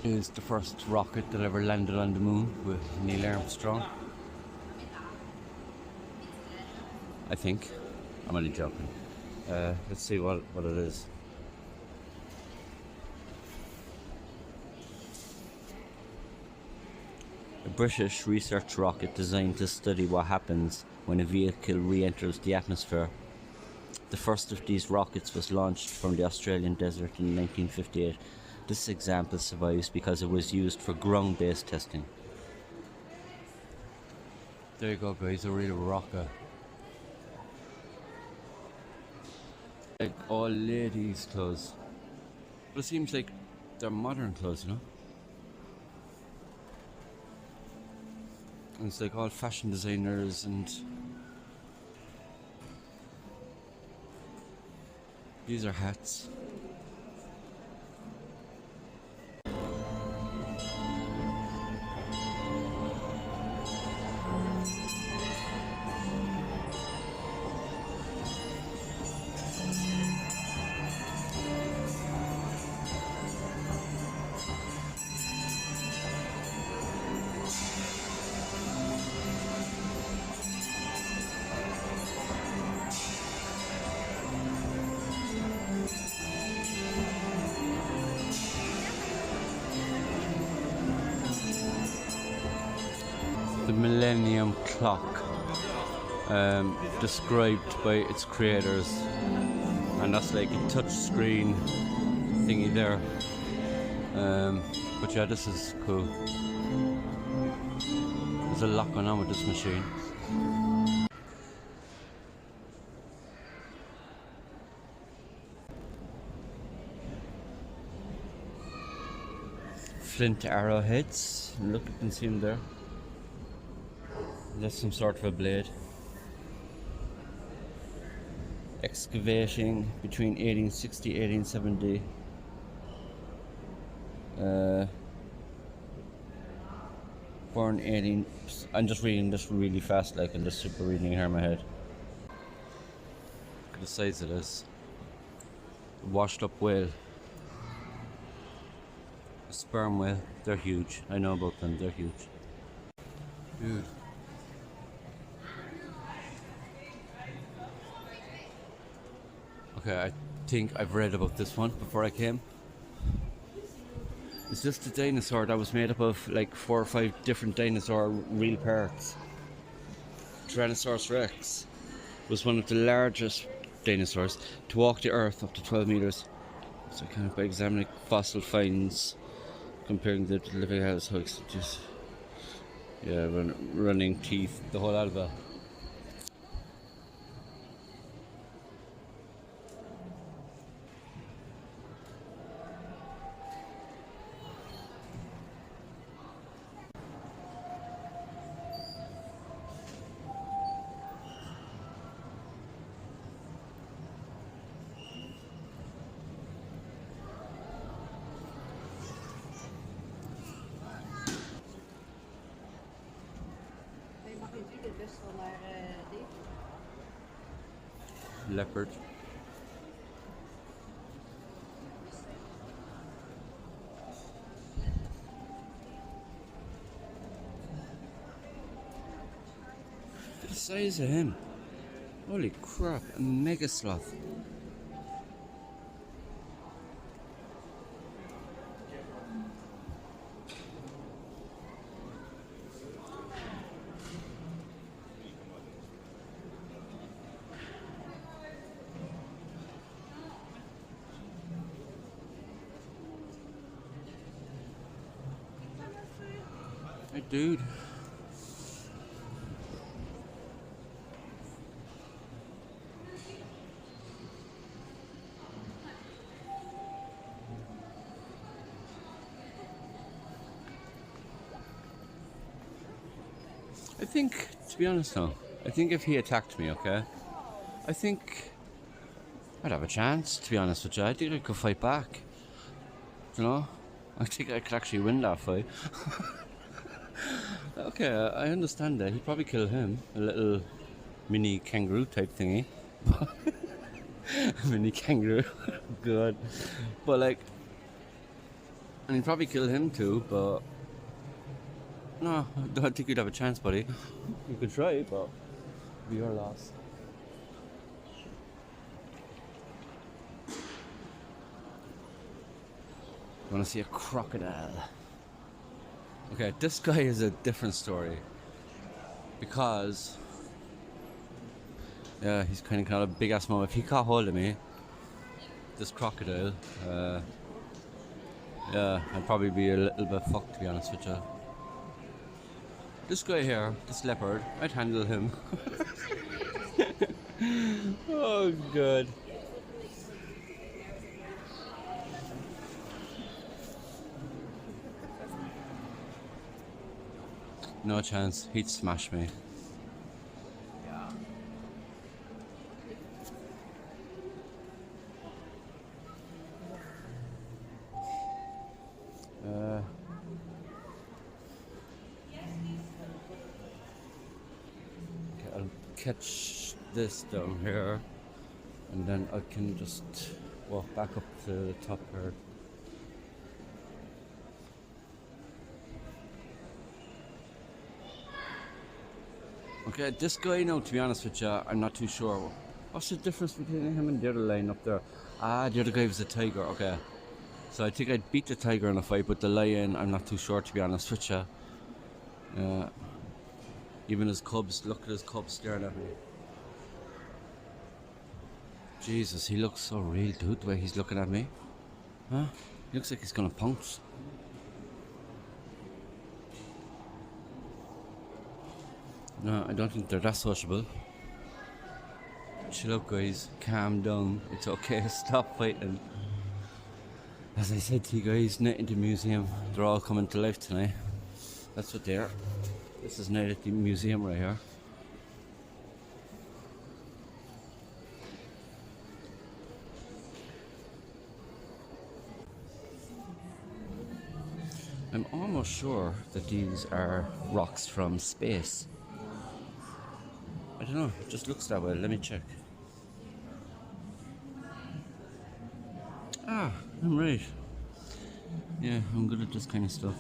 Speaker 1: Is the first rocket that ever landed on the moon with Neil Armstrong. I think. I'm only joking. Let's see what it is. A British research rocket designed to study what happens when a vehicle re-enters the atmosphere. The first of these rockets was launched from the Australian desert in 1958. This example survives because it was used for ground-based testing. There you go, guys, a real rocket. Like all ladies' clothes. But it seems like they're modern clothes, you know? And it's like all fashion designers and... These are hats. the Millennium Clock, described by its creators, and that's like a touch screen thingy there. But yeah, this is cool. There's a lot going on with this machine. Flint arrowheads. Look, you can see them there. That's some sort of a blade. Excavating between 1860 1870. Born 18. I'm just reading this really fast, like, and just super reading here in my head. Look at the size of this. Washed up whale. A sperm whale. They're huge. I know about them. They're huge. Dude. Okay, I think I've read about this one before I came. It's just a dinosaur that was made up of like 4 or 5 different dinosaur real parts. Tyrannosaurus Rex was one of the largest dinosaurs to walk the earth up to 12 meters. So kind of by examining fossil finds, comparing the living house hooks, just running teeth, the whole alba. Leopard. The size of him. Holy crap, a mega sloth. Hey, dude. I think, to be honest now, I think if he attacked me, okay, I think I'd have a chance, to be honest with you. I think I could fight back. You know? I think I could actually win that fight. Okay, I understand that. He'd probably kill him. A little mini kangaroo type thingy. Mini kangaroo. Good. But like, and he'd probably kill him too, but no, I don't think you'd have a chance, buddy. You could try, but it'd be your loss. I want to see a crocodile. Okay, this guy is a different story. Because, yeah, he's kind of got a big ass mouth. If he caught hold of me, this crocodile, yeah, I'd probably be a little bit fucked, to be honest with you. This guy here, this leopard, I'd handle him. Oh, God. No chance, he'd smash me. Okay, I'll catch this down here and then I can just walk back up to the top here. Okay, this guy now, to be honest with you, I'm not too sure. What's the difference between him and the other lion up there? Ah, the other guy was a tiger, okay. So I think I'd beat the tiger in a fight, but the lion, I'm not too sure, to be honest with you. Even his cubs, look at his cubs staring at me. Jesus, he looks so real, dude, the way he's looking at me. Huh? He looks like he's gonna pounce. No, I don't think they're that sociable. Chill out, guys. Calm down. It's okay. Stop fighting. As I said to you guys, Night at the Museum. They're all coming to life tonight. That's what they are. This is Night at the Museum right here. I'm almost sure that these are rocks from space. I don't know, it just looks that way. Let me check. Ah, I'm right. Yeah, I'm good at this kind of stuff.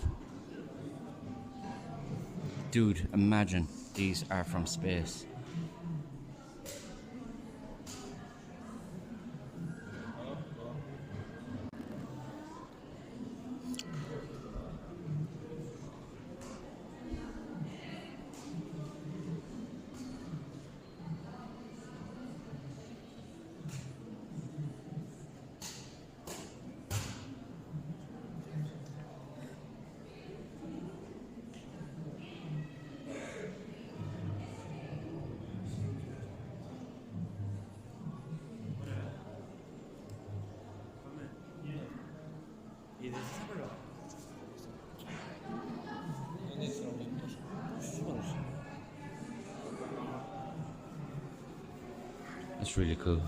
Speaker 1: Dude, imagine these are from space. That's really cool.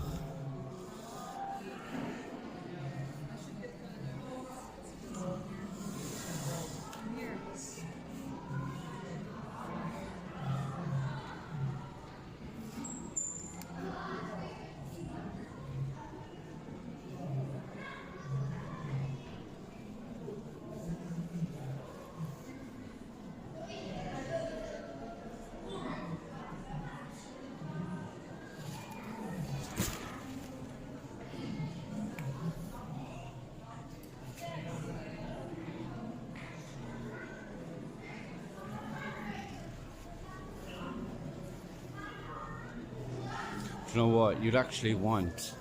Speaker 1: You know what? You'd actually want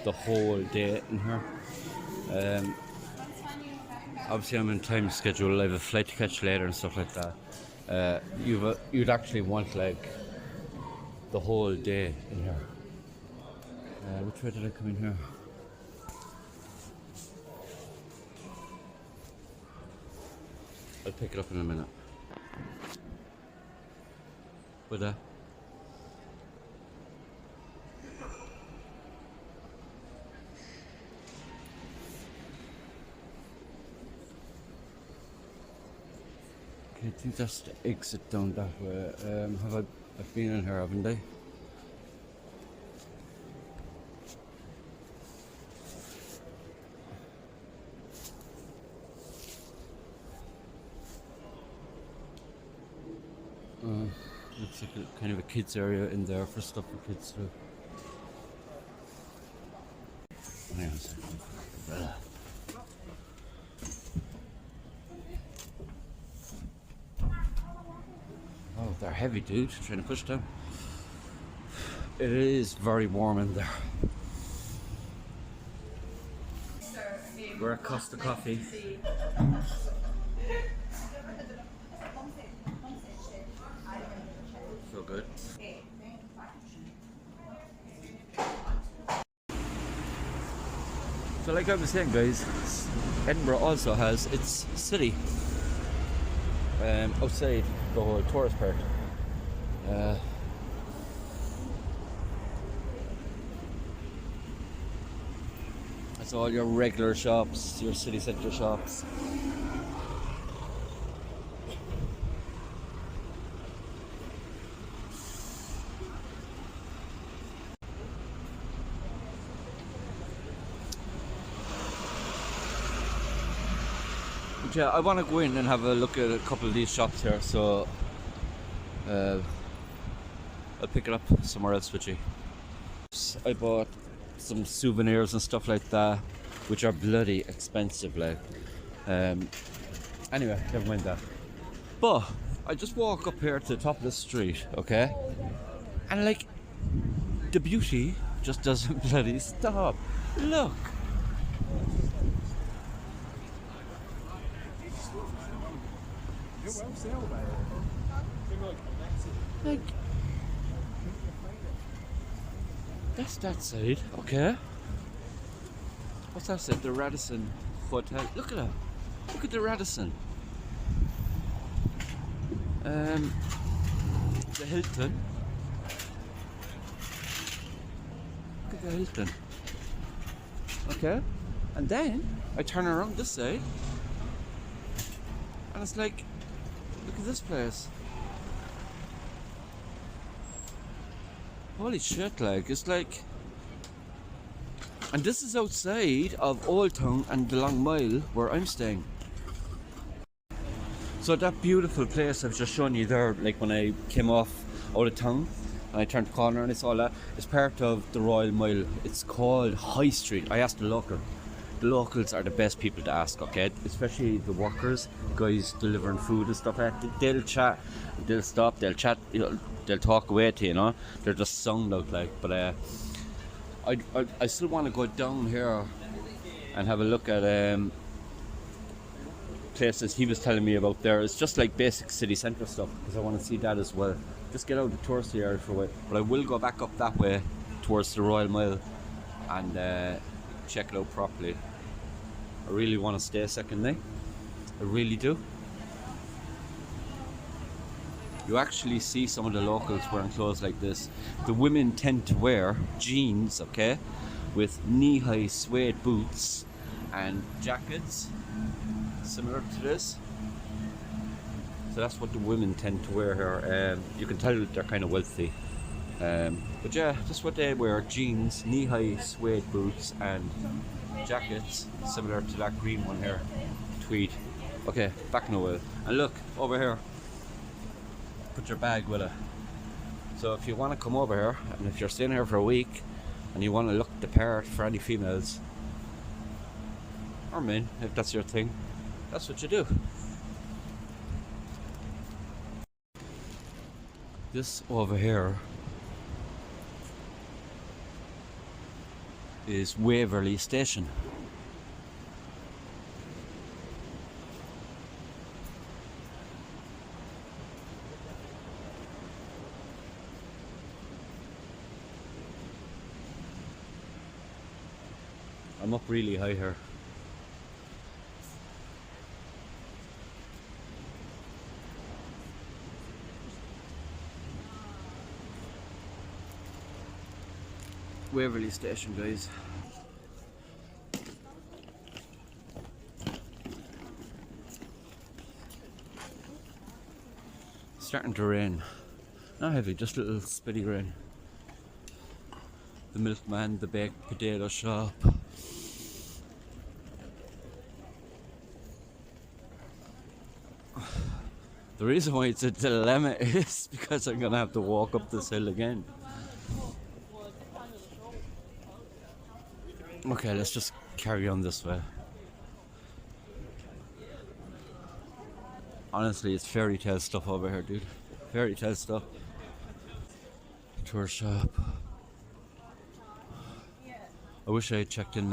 Speaker 1: the whole day in here. Obviously, I'm in time schedule. I have a flight to catch later and stuff like that. You'd actually want like the whole day in here. Which way did I come in here? I'll pick it up in a minute. But I think that's the exit down that way. I've been in here, haven't I? Looks like a kind of a kids area in there for stuff for kids to do. Hang on a second. Oh, they're heavy, dude. Trying to push down. It is very warm in there. We're at Costa Coffee. So good. So like I was saying, guys, Edinburgh also has its city outside the whole tourist part. It's all your regular shops, your city centre shops. But yeah, I want to go in and have a look at a couple of these shops here, so I'll pick it up somewhere else with you. I bought some souvenirs and stuff like that, which are bloody expensive, like. Anyway, never mind that. But I just walk up here to the top of the street, okay? And like, the beauty just doesn't bloody stop. Look. Like, that's that side, okay? What's that side? The Radisson Hotel. Look at that. Look at the Radisson. The Hilton. Look at the Hilton. Okay? And then I turn around this side and it's like, look at this place. Holy shit, like, it's like, and this is outside of Old Town and the Long Mile where I'm staying. So that beautiful place I've just shown you there, like when I came off out of town and I turned the corner and I saw that, it's part of the Royal Mile. It's called High Street. I asked the local. The locals are the best people to ask, okay? Especially the workers, guys delivering food and stuff like that. They'll chat, they'll stop, they'll chat, you know, they'll talk away to you, know? They're just sound out like, but I still want to go down here and have a look at places he was telling me about there. It's just like basic city centre stuff because I want to see that as well. Just get out of the touristy area for a while, but I will go back up that way towards the Royal Mile and check it out properly. I really want to stay a second night. I really do. You actually see some of the locals wearing clothes like this. The women tend to wear jeans, okay, with knee-high suede boots and jackets similar to this. So that's what the women tend to wear here. You can tell that they're kind of wealthy. But yeah, that's what they wear: jeans, knee-high suede boots and jackets similar to that green one here, tweed. Okay, back in a while. And look, over here, put your bag with it. So if you want to come over here, and if you're staying here for a week and you want to look the part for any females or men, if that's your thing, that's what you do. This over here is Waverley Station. I'm up really high here. Waverley Station, guys. Starting to rain. Not heavy, just a little spitty rain. The milkman, the baked potato shop. The reason why it's a dilemma is because I'm gonna have to walk up this hill again. Okay, let's just carry on this way. Honestly, it's fairy tale stuff over here, dude. Fairy tale stuff. Tour shop. I wish I had checked in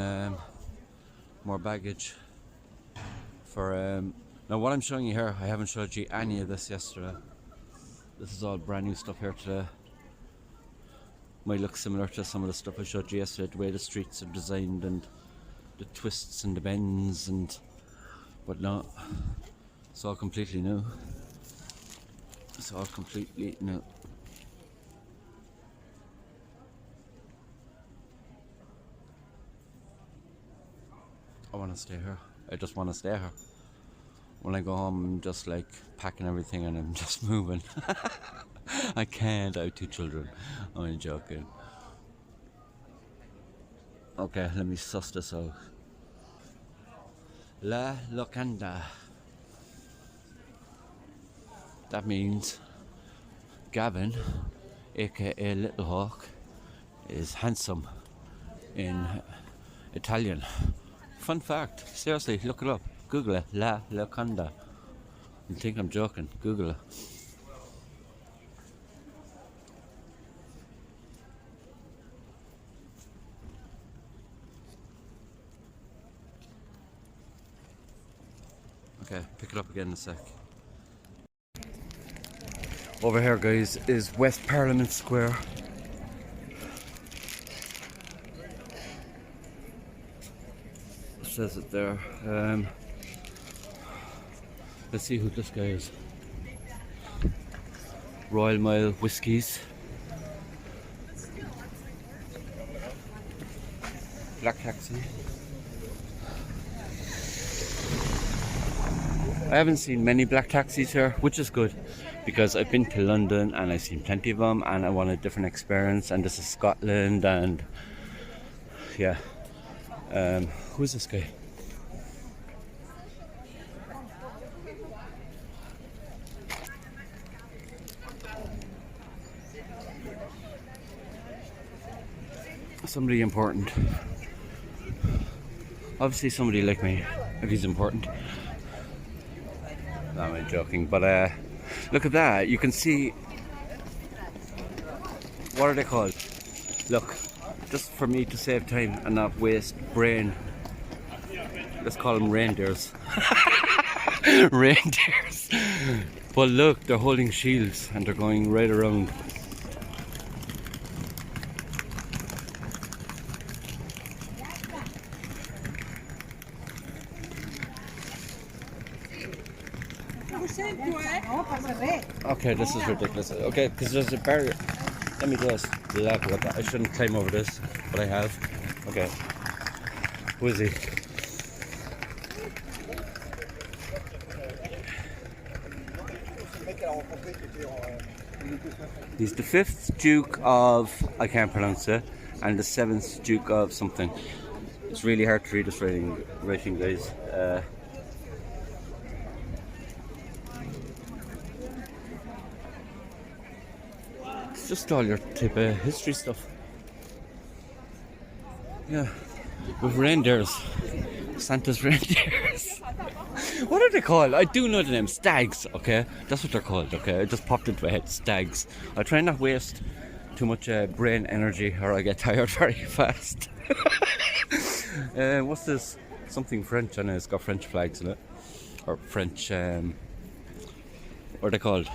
Speaker 1: more baggage for now what I'm showing you here. I haven't showed you any of this yesterday. This is all brand new stuff here today. Might look similar to some of the stuff I showed you yesterday, the way the streets are designed and the twists and the bends and whatnot. It's all completely new. It's all completely new. I want to stay here. I just want to stay here. When I go home, I'm just like packing everything and I'm just moving. I can't. I have 2 children. I'm joking. Okay, let me suss this out. La Locanda. That means Gavin, aka Little Hawk, is handsome in Italian. Fun fact. Seriously, look it up. Google it. La Locanda. You think I'm joking? Google it. Okay, pick it up again in a sec. Over here, guys, is West Parliament Square. It says it there. Let's see who this guy is. Royal Mile Whiskies. Black taxi. I haven't seen many black taxis here, which is good because I've been to London and I've seen plenty of them and I want a different experience, and this is Scotland, and yeah. Who's this guy? Somebody important. Obviously somebody like me, if he's important. No, I'm joking, but look at that. You can see, what are they called? Look, just for me to save time and not waste brain, let's call them reindeers. Reindeers. But look, they're holding shields and they're going right around. Okay, this is ridiculous. Okay, because there's a barrier. Let me just look at that. I shouldn't climb over this, but I have. Okay. Who is he? He's the 5th Duke of, I can't pronounce it, and the 7th Duke of something. It's really hard to read this writing, guys. It's just all your type of history stuff. Yeah, with reindeers. Santa's reindeers. What are they called? I do know the name. Stags, okay? That's what they're called, okay? It just popped into my head. Stags. I try not waste too much brain energy or I get tired very fast. What's this? Something French, and it's got French flags in it. Or French, what are they called?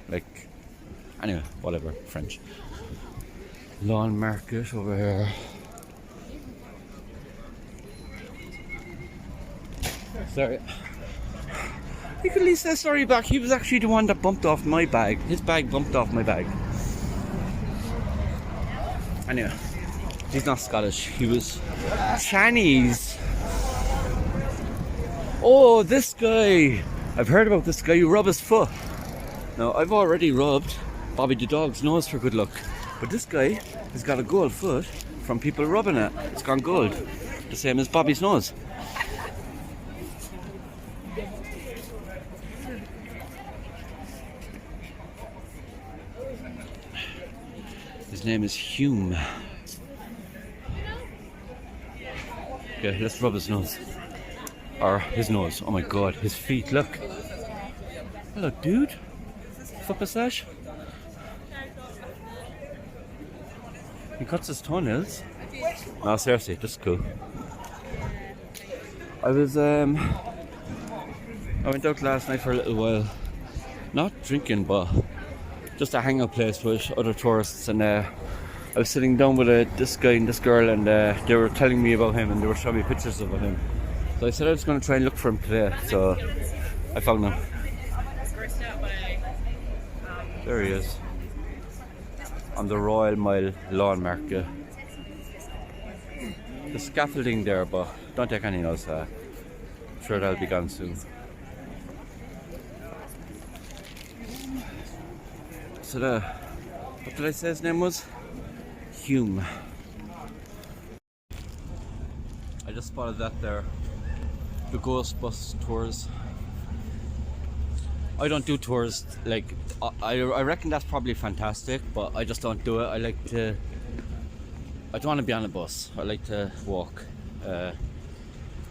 Speaker 1: Like, anyway, whatever, French. Lawn market over here. Sorry. You could at least say sorry back. He was actually the one that bumped off my bag. His bag bumped off my bag. Anyway, he's not Scottish. He was Chinese. Oh, this guy. I've heard about this guy. You rub his foot. Now, I've already rubbed Bobby the dog's nose for good luck. But this guy has got a gold foot from people rubbing it. It's gone gold. The same as Bobby's nose. His name is Hume. Okay, let's rub his nose. Or his nose. Oh my god, his feet, look. Hello, dude. Foot massage. He cuts his toenails. No, seriously, this is cool. I went out last night for a little while. Not drinking, but just a hangout place with other tourists, and I was sitting down with this guy and this girl, and they were telling me about him and they were showing me pictures of him. So I said I was going to try and look for him today, so I found him. There he is, on the Royal Mile lawn market. The scaffolding there, but don't take any notice. I'm sure that'll be gone soon. So what did I say his name was? Hume. I just spotted that there. The ghost bus tours. I don't do tours, like, I reckon that's probably fantastic, but I just don't do it. I don't want to be on a bus. I like to walk.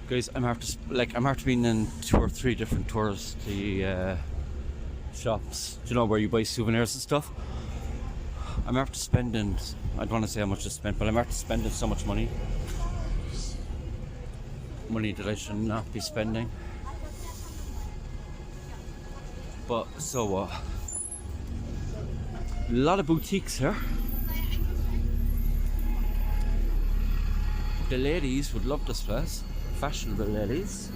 Speaker 1: Guys, I'm after being in 2 or 3 different tours to shops, you know, where you buy souvenirs and stuff. I'm after spending, I don't want to say how much I spent, but I'm after spending so much money. Money that I should not be spending. But so what? A lot of boutiques here. The ladies would love this place. Fashionable ladies.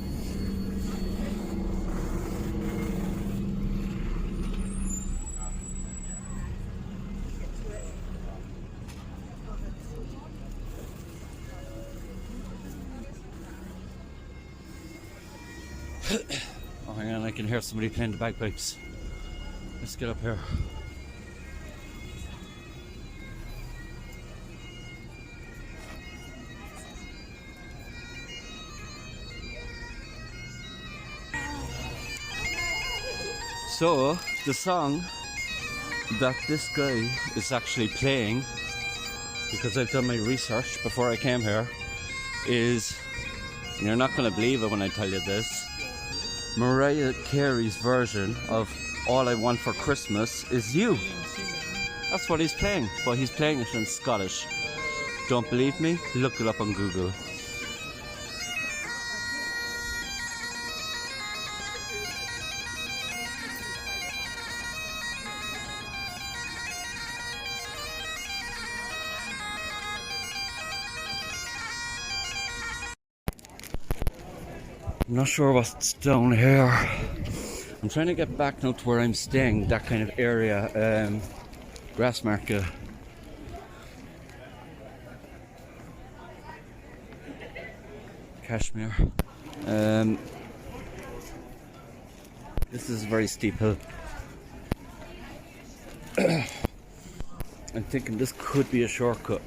Speaker 1: Oh, hang on, I can hear somebody playing the bagpipes. Let's get up here. So, the song that this guy is actually playing, because I've done my research before I came here, is, and you're not going to believe it when I tell you this, Mariah Carey's version of All I Want for Christmas Is You. That's what he's playing, but he's playing it in Scottish. Don't believe me? Look it up on Google. I'm not sure what's down here. I'm trying to get back now to where I'm staying, that kind of area, Grassmarket. Cashmere. This is a very steep hill. I'm thinking this could be a shortcut.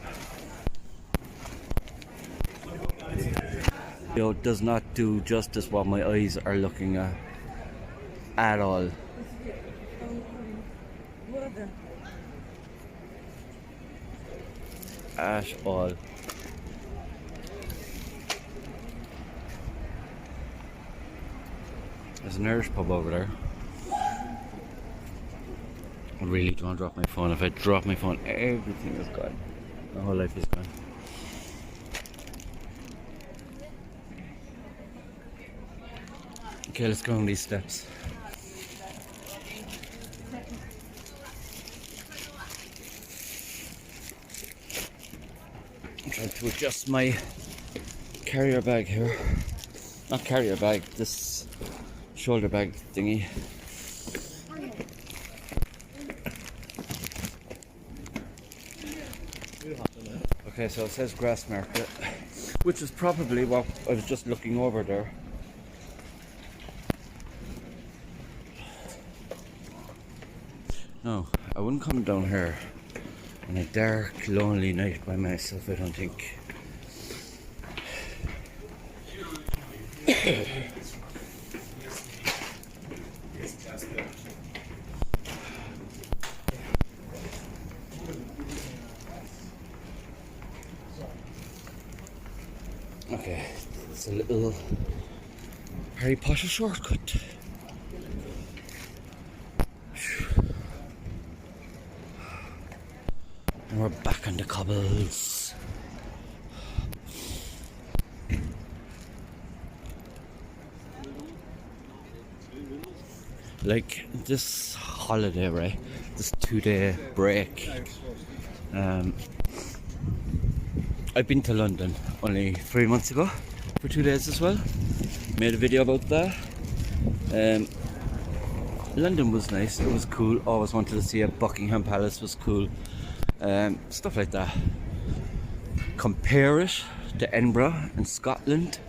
Speaker 1: It does not do justice what my eyes are looking at all. At all. There's an Irish pub over there. I really don't drop my phone. If I drop my phone, everything is gone. My whole life is gone. Okay, let's go on these steps. I'm trying to adjust my carrier bag here. Not carrier bag, this shoulder bag thingy. Okay, so it says Grassmarket, which is probably what I was just looking over there. No, I wouldn't come down here on a dark, lonely night by myself, I don't think. Okay, it's a little Harry Potter shortcut. And we're back on the cobbles. Like this holiday, right? This 2-day break. I've been to London only 3 months ago for 2 days as well. Made a video about that. London was nice, it was cool. Always wanted to see it. Buckingham Palace was cool. Stuff like that. Compare it to Edinburgh in Scotland.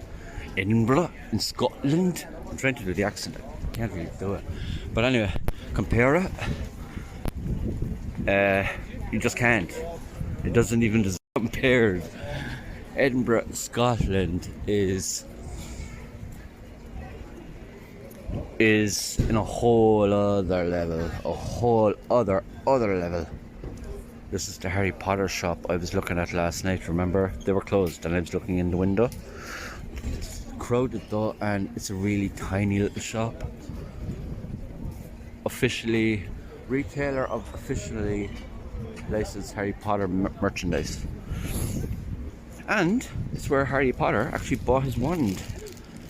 Speaker 1: Edinburgh in Scotland. I'm trying to do the accent, I can't really do it. But anyway, compare it. You just can't. It doesn't even deserve compared. Edinburgh, Scotland is in a whole other level. A whole other level. This is the Harry Potter shop I was looking at last night, remember? They were closed and I was looking in the window. It's crowded though, and it's a really tiny little shop. A retailer of officially licensed Harry Potter merchandise. And it's where Harry Potter actually bought his wand.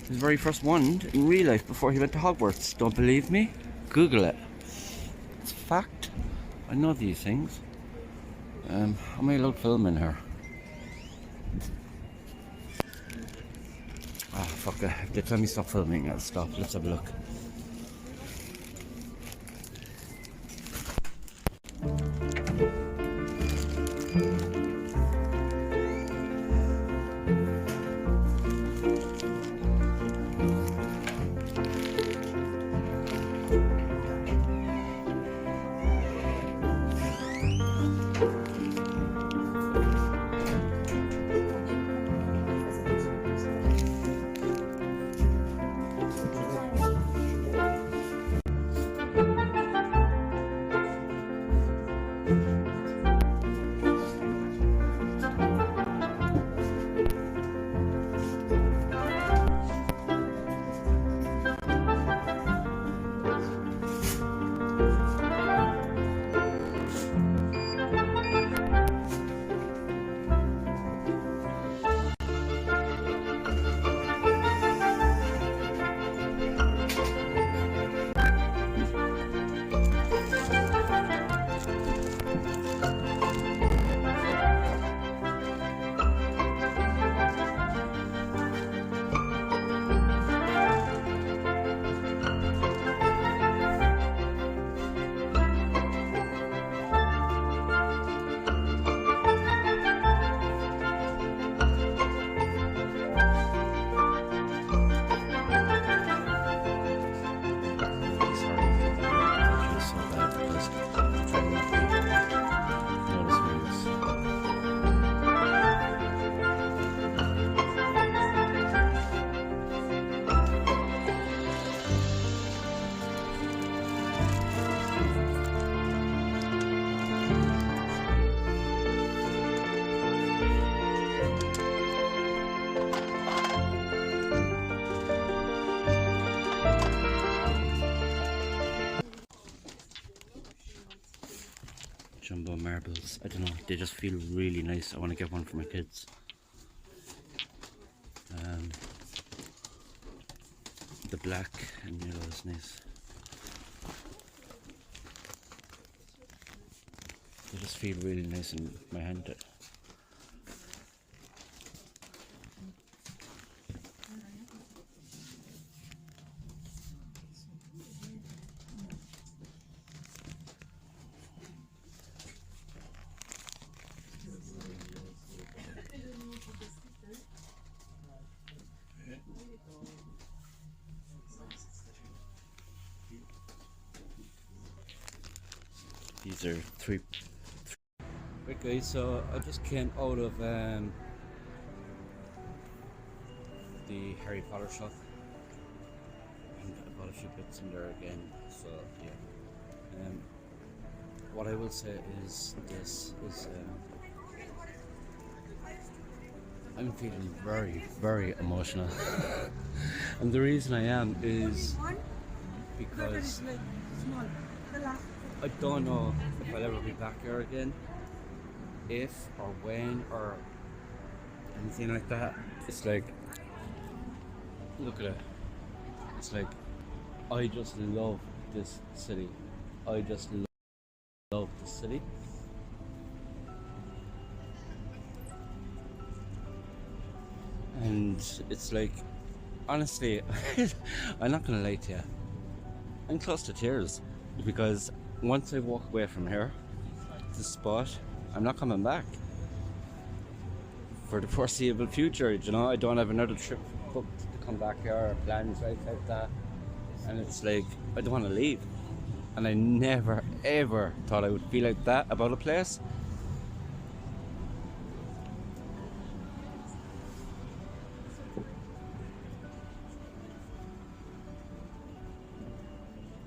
Speaker 1: His very first wand in real life before he went to Hogwarts. Don't believe me? Google it. It's a fact. I know these things. How am I allowed film in here? Ah, fuck it. If they tell me stop filming, I'll stop. Let's have a look. Jumbo marbles. I don't know, they just feel really nice. I want to get one for my kids. The black and yellow is nice. They just feel really nice in my hand. These are three. Right guys, so I just came out of the Harry Potter shop and I bought a few bits in there again, so yeah. What I will say is this is I'm feeling very, very emotional. And the reason I am is because I don't know if I'll ever be back here again, if or when or anything like that. It's like, look at it. It's like, I just love this city. I just love this city. And it's like, honestly, I'm not gonna lie to you, I'm close to tears, because once I walk away from here, this spot, I'm not coming back for the foreseeable future. You know, I don't have another trip booked to come back here or plans right like that, and it's like I don't want to leave. And I never ever thought I would feel like that about a place.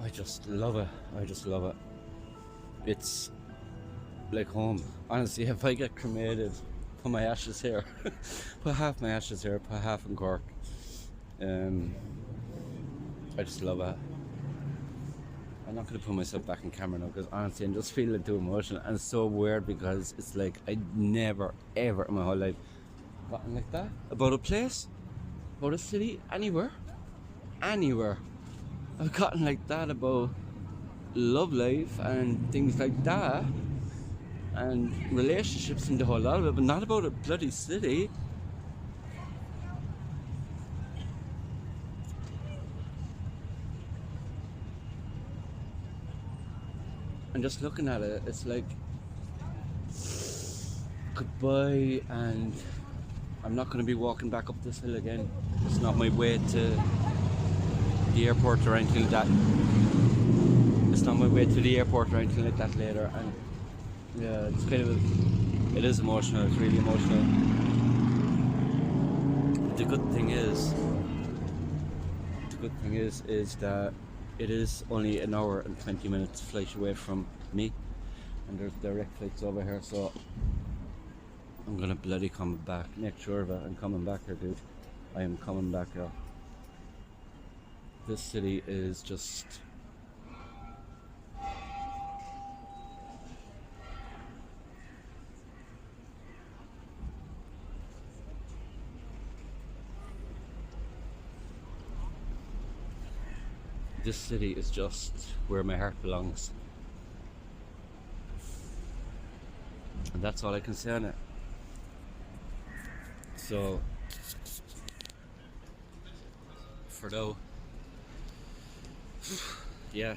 Speaker 1: I just love it. I just love it. It's like home. Honestly, if I get cremated, put my ashes here. Put half my ashes here, put half in Cork. I just love it. I'm not going to put myself back in camera now because honestly I'm just feeling too emotional, and it's so weird because it's like I never ever in my whole life gotten like that about a place, about a city, anywhere I've gotten like that about love life and things like that and relationships and the whole lot of it, but not about a bloody city. And just looking at it, it's like goodbye, and I'm not going to be walking back up this hill again. It's not my way to the airport or anything like that. It's not my way to the airport or anything like that later. And yeah, it's kind of, it is emotional, it's really emotional. The good thing is that it is only an hour and 20 minutes flight away from me, and there's direct flights over here, so I'm gonna bloody come back. Make sure that I'm coming back here, dude. I am coming back here. This city is just this city is just where my heart belongs. And that's all I can say on it. So, for now, yeah,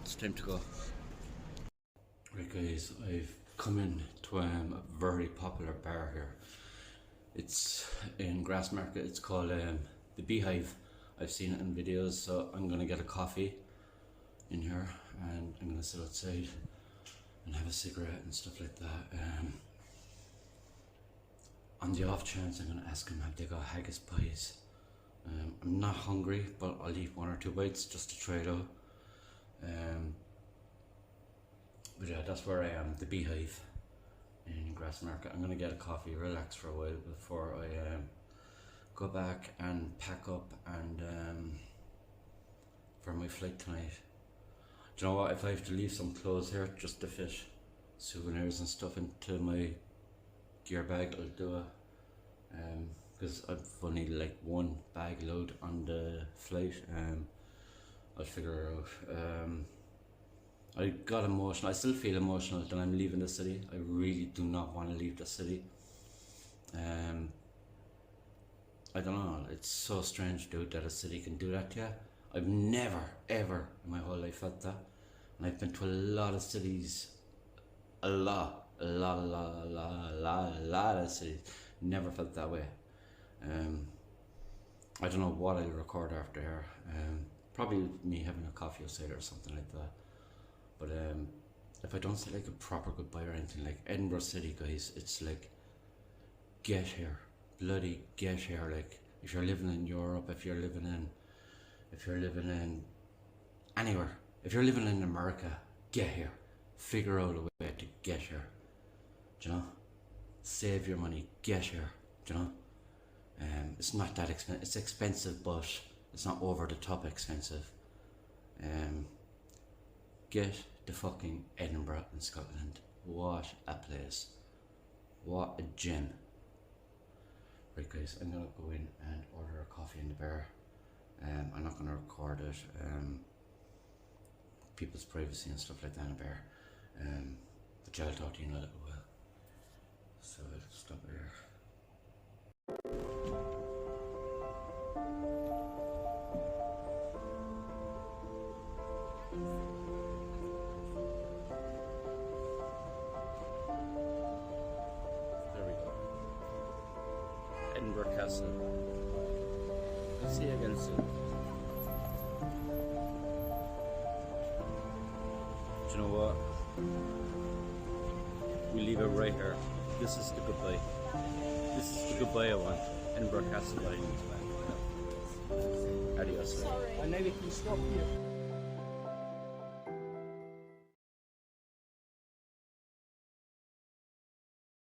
Speaker 1: it's time to go. Right guys, I've come in to a very popular bar here. It's in Grassmarket, it's called the Beehive. I've seen it in videos, so I'm gonna get a coffee in here and I'm gonna sit outside and have a cigarette and stuff like that. On the off chance, I'm gonna ask them have they got haggis pies. I'm not hungry, but I'll eat 1 or 2 bites just to try it out. But yeah, that's where I am, the Beehive in Grassmarket. I'm gonna get a coffee, relax for a while before I go back and pack up and for my flight tonight. Do you know what, if I have to leave some clothes here just to fit souvenirs and stuff into my gear bag, I'll do it, because I've only like 1 bag load on the flight. I'll figure it out. I got emotional, I still feel emotional that I'm leaving the city. I really do not want to leave the city. I don't know, it's so strange, dude, that a city can do that to you. I've never, ever in my whole life felt that. And I've been to a lot of cities, a lot of cities. Never felt that way. I don't know what I'll record after here. Probably me having a coffee outside or something like that. But if I don't say like a proper goodbye or anything, like Edinburgh City, guys, it's like, get here. Bloody get here. Like, if you're living in Europe, if you're living in anywhere, if you're living in America, get here. Figure out a way to get here. Do you know? Save your money, get here. Do you know? It's not that expensive. It's expensive, but it's not over the top expensive. Get to fucking Edinburgh in Scotland. What a place. What a gem. Right guys, I'm gonna go in and order a coffee in the bar. I'm not gonna record it. People's privacy and stuff like that in a bar. But yeah, I'll talk to you in a little while. So I'll stop here. There we go. Edinburgh Castle. I'll see you again soon. Do you know what? We leave it right here. This is the goodbye. This is the goodbye I want. Edinburgh Castle, I need to land. Adios.
Speaker 3: I never can stop here.